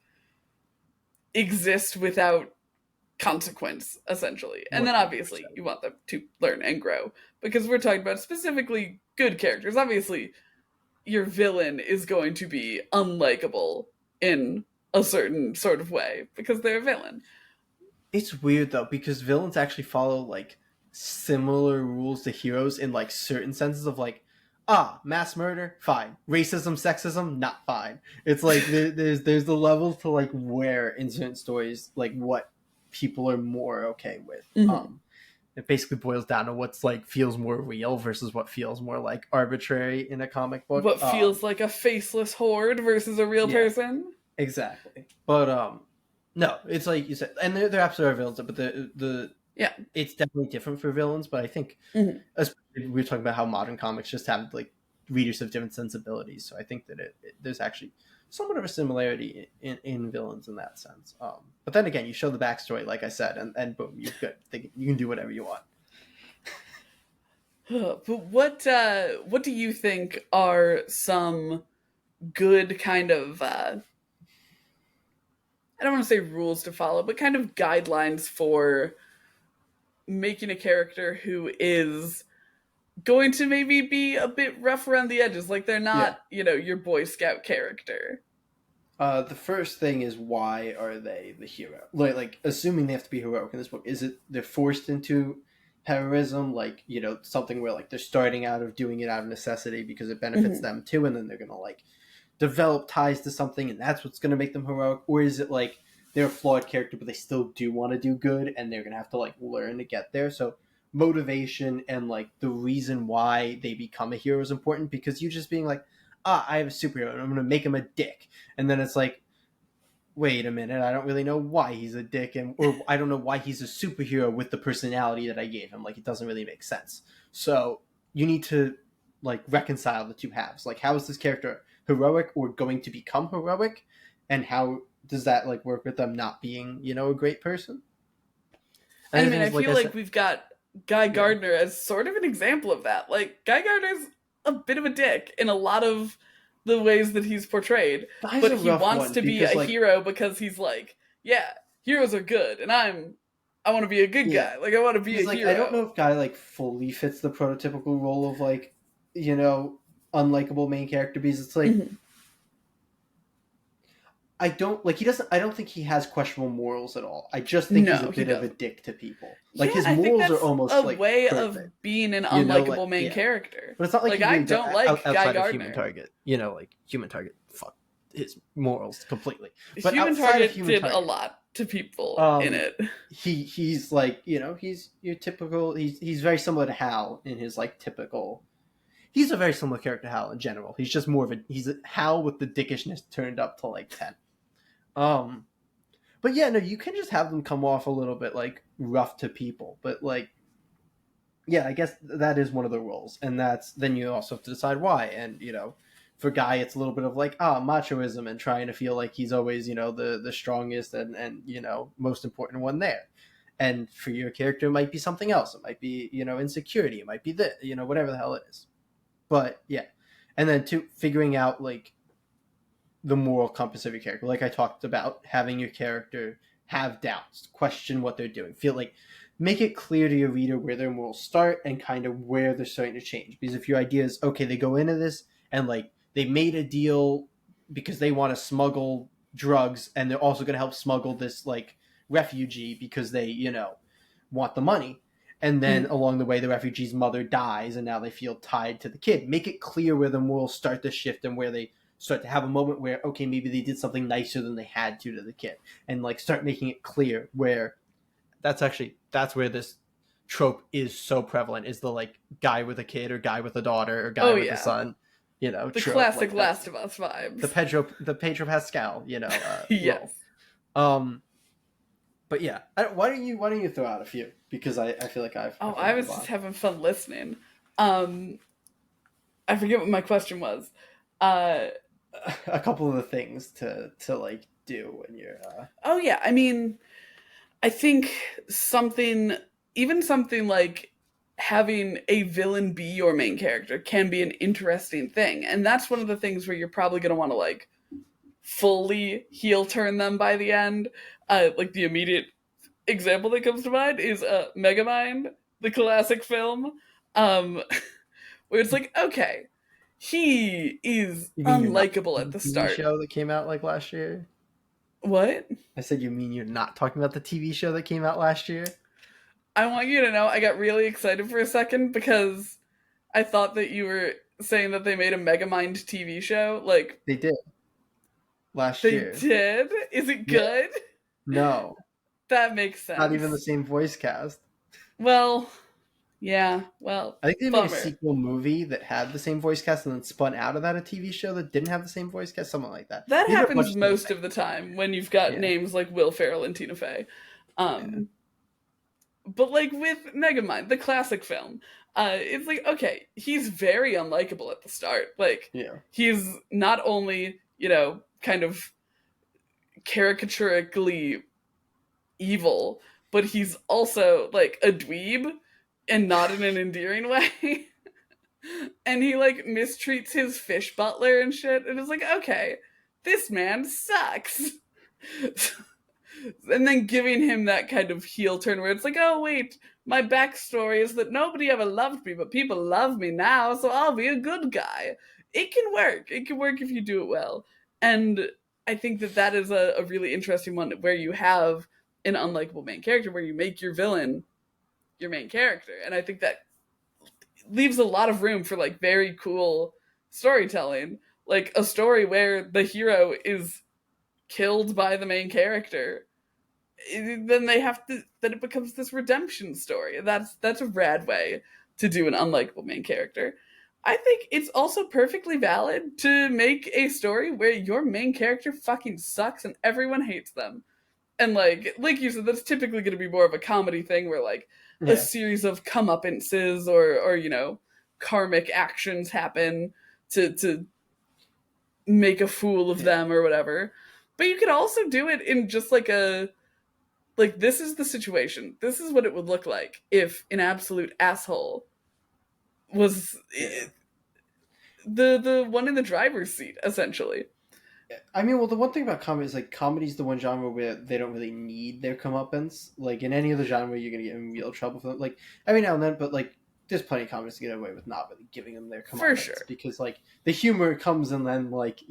exist without consequence, essentially. And then 100%. obviously you want them to learn and grow because we're talking about specifically good characters. Obviously, your villain is going to be unlikable in a certain sort of way because they're a villain. It's weird though because villains actually follow like similar rules to heroes in like certain senses of like mass murder fine, racism, sexism not fine. It's like there's the levels to like where in certain stories like what people are more okay with. Mm-hmm. It basically boils down to what's like feels more real versus what feels more like arbitrary in a comic book. What feels like a faceless horde versus a real Yeah, person. exactly. But no, it's like you said, and they're absolutely villains, but the Yeah. it's definitely different for villains. But I think, Mm-hmm. especially we were talking about how modern comics just have like readers have different sensibilities. So I think that there's actually somewhat of a similarity in villains in that sense. But then again, you show the backstory, like I said, and boom, you can do whatever you want. But what do you think are some good kind of I don't want to say rules to follow, but kind of guidelines for making a character who is going to maybe be a bit rough around the edges, like they're Yeah. not, your Boy Scout character. The first thing is why are they the hero? Like assuming they have to be heroic in this book, is it they're forced into heroism? Like something where like they're starting out of doing it out of necessity because it benefits Mm-hmm. them too, and then they're gonna like develop ties to something, and that's what's gonna make them heroic? Or is it like they're a flawed character, but they still do want to do good, and they're gonna have to like learn to get there? So motivation and like the reason why they become a hero is important because you just being like, I have a superhero and I'm gonna make him a dick, and then it's like, wait a minute, I don't really know why he's a dick, and or I don't know why he's a superhero with the personality that I gave him. Like it doesn't really make sense. So you need to like reconcile the two halves. Like how is this character heroic or going to become heroic, and how does that like work with them not being, a great person? And And the I thing mean, I is, like feel I like said, we've got Guy yeah, Gardner as sort of an example of that. Like, Guy Gardner's a bit of a dick in a lot of the ways that he's portrayed, Guy's but a he rough wants one to be a because like, hero because he's like, yeah, heroes are good, and I want to be a good yeah, guy. Like, I want to be a because like I don't know hero. if Guy like fully fits the prototypical role of like, you know, unlikable main character because it's like Mhm. I don't like he doesn't I don't think he has questionable morals at all. I just think he's a No, he bit of a doesn't. dick to people. Like Yeah, his and I think morals are that's almost a like way perfect. of being an Like unlikable main yeah. character. But it's not like Like, he I really does don't like Guy outside of Human Gardner. Target. Like Human Target fuck his morals completely. But Human outside of Target Human did a Target, lot to people in um it. he's like, he's your typical he's very similar to Hal in his like typical he's a very similar character to Hal in general. He's just more of he's a Hal with the dickishness turned up to like 10. Um but yeah, no, you can just have them come off a little bit like rough to people. But like yeah, I guess that is one of the roles. And that's then you also have to decide why. And for Guy it's a little bit of like machoism and trying to feel like he's always, the strongest and most important one there. And for your character it might be something else. It might be, insecurity, it might be this, whatever the hell it is. But yeah. And then figuring out like the moral compass of your character. Like I talked about, having your character have doubts, question what they're doing, feel like make it clear to your reader where their morals start and kind of where they're starting to change. Because if your idea is okay, they go into this and like they made a deal because they want to smuggle drugs and they're also going to help smuggle this like refugee because they want the money, and then Mhm. along the way the refugee's mother dies and now they feel tied to the kid. Make it clear where the morals start to shift and where they start to have a moment where okay, maybe they did something nicer than they had to the kid, and like start making it clear where that's where this trope is so prevalent, is the like guy with a kid or guy with a daughter or guy Oh with a yeah, son, the trope. classic Like that's Last of Us vibes. the Pedro Pascal Yes. role. But yeah, why don't you throw out a few, because I feel like Oh, I've I rambled was just on. having fun listening. Um, I forget what my question was. Uh, A couple of the things to like do when you're oh yeah, I mean, I think even something like having a villain be your main character can be an interesting thing, and that's one of the things where you're probably going to want to like fully heel turn them by the end. Like the immediate example that comes to mind is Megamind, the classic film, um, where it's like, okay, he is You mean you're not unlikable at talking the about the TV start. show that came out like last year? What? I said you mean you're not talking about the TV show that came out last year? I want you to know I got really excited for a second because I thought that you were saying that they made a Megamind TV show. Like, They did last they year. did? Is it Yeah. good? No, That makes not even the sense. same voice cast. Well, yeah, well, I think they made a bummer. sequel movie that had the same voice cast and then spun out of that a TV show that didn't have the same voice cast, something like that. That Neither of much happens is the most same. of the time when you've got Yeah, names like Will Ferrell and Tina Fey. yeah, Um, but like with Megamind, the classic film, it's like, okay, he's very unlikable at the start. Like, yeah, he's not only, kind of caricaturically evil, but he's also like a dweeb and not in an endearing way. And he like mistreats his fish butler and shit. And it's like, okay, this man sucks. And then giving him that kind of heel turn where it's like, oh wait, my backstory is that nobody ever loved me, but people love me now, so I'll be a good guy. It can work. It can work if you do it well. And I think that that is a really interesting one where you have an unlikable main character where you make your villain your main character. And I think that leaves a lot of room for like very cool storytelling. Like a story where the hero is killed by the main character, then it becomes this redemption story. That's a rad way to do an unlikable main character. I think it's also perfectly valid to make a story where your main character fucking sucks and everyone hates them. And like you said, that's typically going to be more of a comedy thing where like a yeah. series of comeuppances or karmic actions happen to make a fool of them or whatever. But you could also do it in just like a like this is the situation. This is what it would look like if an absolute asshole was Yeah. the one in the driver's seat, essentially. I mean, well, the one thing about comedy is like comedy's the one genre where they don't really need their comeuppance. Like in any other genre, you're gonna get in real trouble for them. Like every now and then, but like there's plenty of comedies to get away with not really giving them their For comeuppance sure. because like the humor comes and then like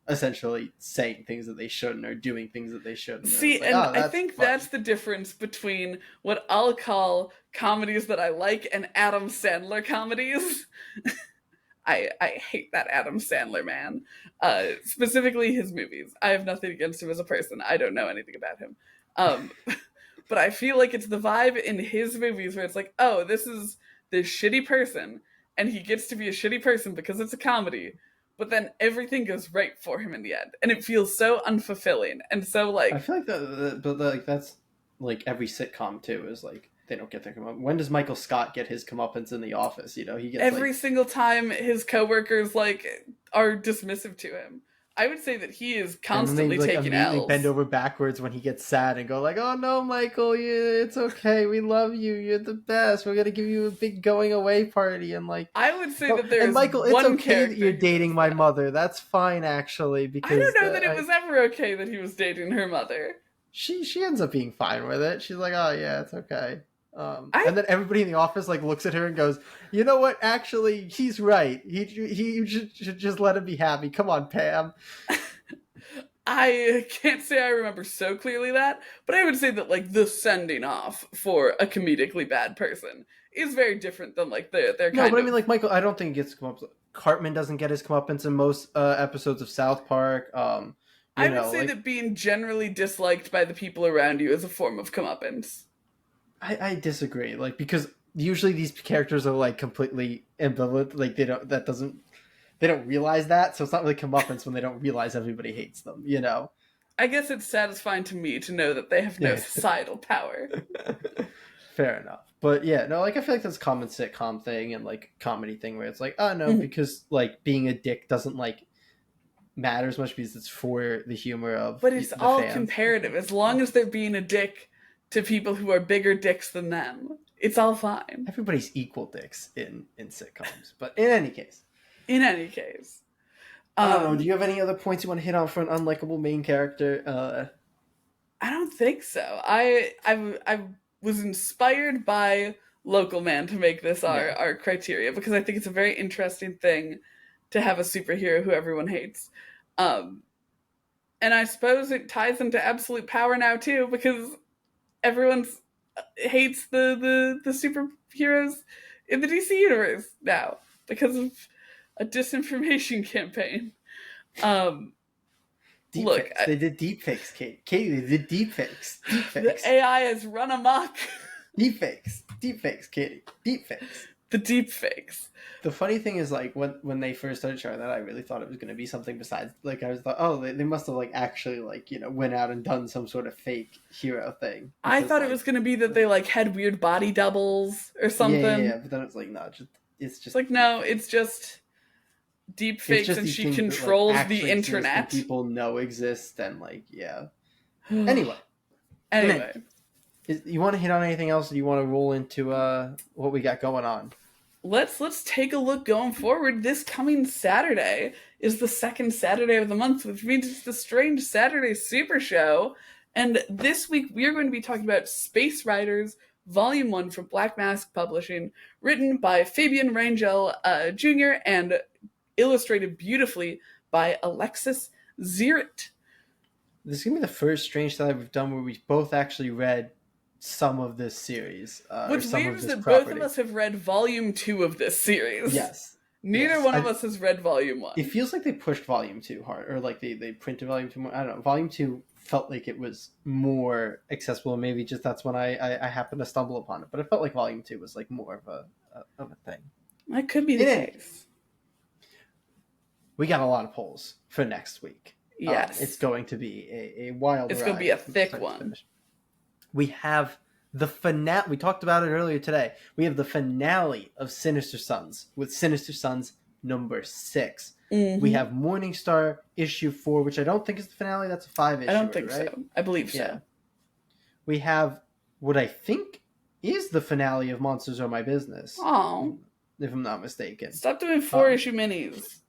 essentially saying things that they shouldn't or doing things that they shouldn't. And it's See, like, and oh, I that's think funny. that's the difference between what I'll call comedies that I like and Adam Sandler comedies. I hate that Adam Sandler man. Specifically his movies. I have nothing against him as a person. I don't know anything about him. Um, but I feel like it's the vibe in his movies where it's like, oh, this is this shitty person, and he gets to be a shitty person because it's a comedy. But then everything goes right for him in the end, and it feels so unfulfilling and so I like feel like but like that's like every sitcom too is like they don't get their comeuppance. When does Michael Scott get his comeuppance in The Office? He gets every like, single time his coworkers like are dismissive to him. I would say that he is and then they constantly like taking immediately bend L's. over backwards when he gets sad and go like, "Oh no, Michael, it's okay. We love you. You're the best. We're gonna give you a big going away party." And like, I would say oh, that there and is Michael, it's one okay that character you're who dating does my that. mother. That's fine actually I because don't know that it was ever okay that he was dating her mother. she ends up being fine with it. She's like, "Oh yeah, it's okay." I And then everybody in the office like looks at her and goes, "You know what? Actually, he's right. He should just let him be happy. Come on, Pam." I can't say I remember so clearly that, but I would say that like the sending off for a comedically bad person is very different than like their No, kind but I mean, of. like Michael, I don't think he gets come up. Cartman doesn't get his comeuppance in most episodes of South Park. I would say Like that being generally disliked by the people around you is a form of comeuppance. I disagree. Like because usually these characters are like completely ambivalent. Like they don't realize that, so it's not really comeuppance when they don't realize everybody hates them. I guess it's satisfying to me to know that they have no Yeah. societal power. Fair enough. But yeah, no, like I feel like that's a common sitcom thing and like comedy thing where it's like, oh no, Mhm. because like being a dick doesn't like matter as much because it's for the humor of But it's the all fans. comparative. As long as they're being a dick to people who are bigger dicks than them, it's all fine. Everybody's equal dicks in sitcoms. But in any case, In any case. I don't know. Do Um, you have any other points you want to hit on for an unlikable main character? I don't think so. I was inspired by Local Man to make this Yeah. our criteria because I think it's a very interesting thing to have a superhero who everyone hates. Um, and I suppose it ties into absolute power now too because everyone's hates the superheroes in the DC universe now because of a disinformation campaign. Um, look, Deepfakes. They did deepfakes, Katie. Katie, they did deepfakes. the Deepfakes. AI has run amok. Deepfakes. Deepfakes, Katie. Deepfakes. The deep fakes. The funny thing is, like, when they first started showing that, I really thought it was going to be something besides, like, I was thought, oh, they must have, like, actually, like, went out and done some sort of fake hero thing. I Because, thought it like, was gonna be that they like had weird body doubles or yeah. something. But then it's like, no, it's It's just like no, it's just deep it's fakes just and these she things that like controls the actually exist and internet. people know exist and like yeah. Anyway, in any Anyway, you want to hit on anything else? Or do you want to roll into what we got going on? let's take a look going forward. This coming Saturday is the second Saturday of the month, which means it's the Strange Saturday Super Show. And this week we are going to be talking about Space Riders Volume 1 from Black Mask Publishing, written by Fabian Rangel Jr. and illustrated beautifully by Alexis Zirit. This is gonna be the first Strange that we've done where we both actually read some of this series or What's some weird of is this that both of property. us have read Volume 2 of this series. Yes, Neither yes. one of us has read Volume It 1. feels like they pushed Volume 2 hard, or like they printed Volume 2 more. I don't know. Volume 2 felt like it was more accessible. Maybe just that's when I happened to stumble upon it. But it felt like Volume 2 was like more of a thing. That could be the In any case, case. we got a lot of polls for next week. It's Yes. going to be a wild It's ride. going to be a from thick start to one. finish. We have the finale. We talked about it earlier today. We have the finale of Sinister Sons with Sinister Sons number 6. We have Morningstar issue 4, which I don't think is the finale. That's a 5 issue. I don't think right? so. I believe so. Yeah. We have what I think is the finale of Monsters Are My Business. Oh, if I'm not mistaken. Stop doing 4-issue minis.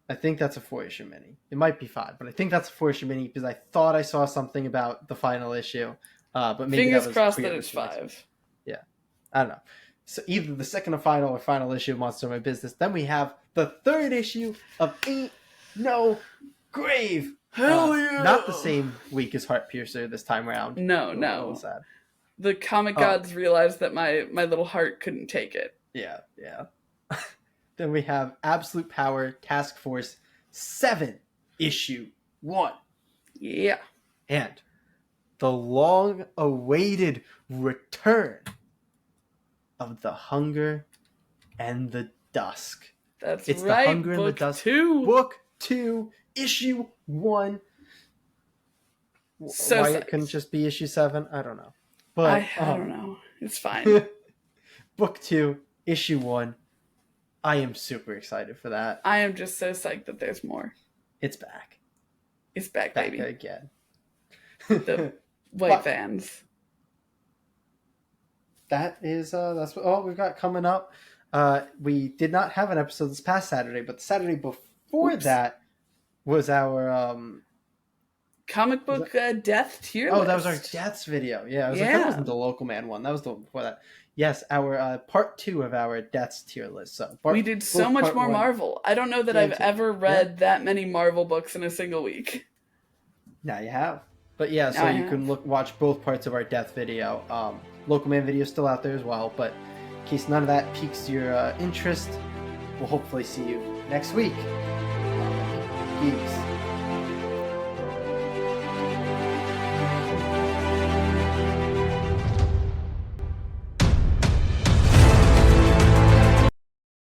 I think that's a 4-issue mini. It might be 5, but I think that's a 4-issue mini because I thought I saw something about the final issue. But maybe Fingers that was crossed that it's 5. Yeah. I don't know. So either the second or final issue of Monster of My Business. Then we have the 3rd issue of Ain't No Grave. Hell yeah! Not the same week as Heart Piercer this time around. No. Sad. The comic gods realized that my little heart couldn't take it. Yeah. Then we have Absolute Power Task Force 7, issue 1. Yeah. And the long-awaited return of The Hunger and the Dusk. It's right. The Hunger and the Dusk. 2. Book 2, issue 1. So why psyched. it couldn't just be issue 7? I don't know. But I don't know. It's fine. Book 2, issue 1. I am super excited for that. I am just so psyched that there's more. It's back. It's back baby. Again. The white vans. That's what all we've got coming up. We did not have an episode this past Saturday, but the Saturday before that was our comic book death tier list. Oh, that was our deaths video. Yeah, I was like, that wasn't the Local Man one. That was the one before that. Yes, our part 2 of our deaths tier list. So we did so much more Marvel. I don't know that I've ever read that many Marvel books in a single week. Now you have. But yeah, so you can watch both parts of our death video. Local Man video is still out there as well, but in case none of that piques your interest, we'll hopefully see you next week. Geeks.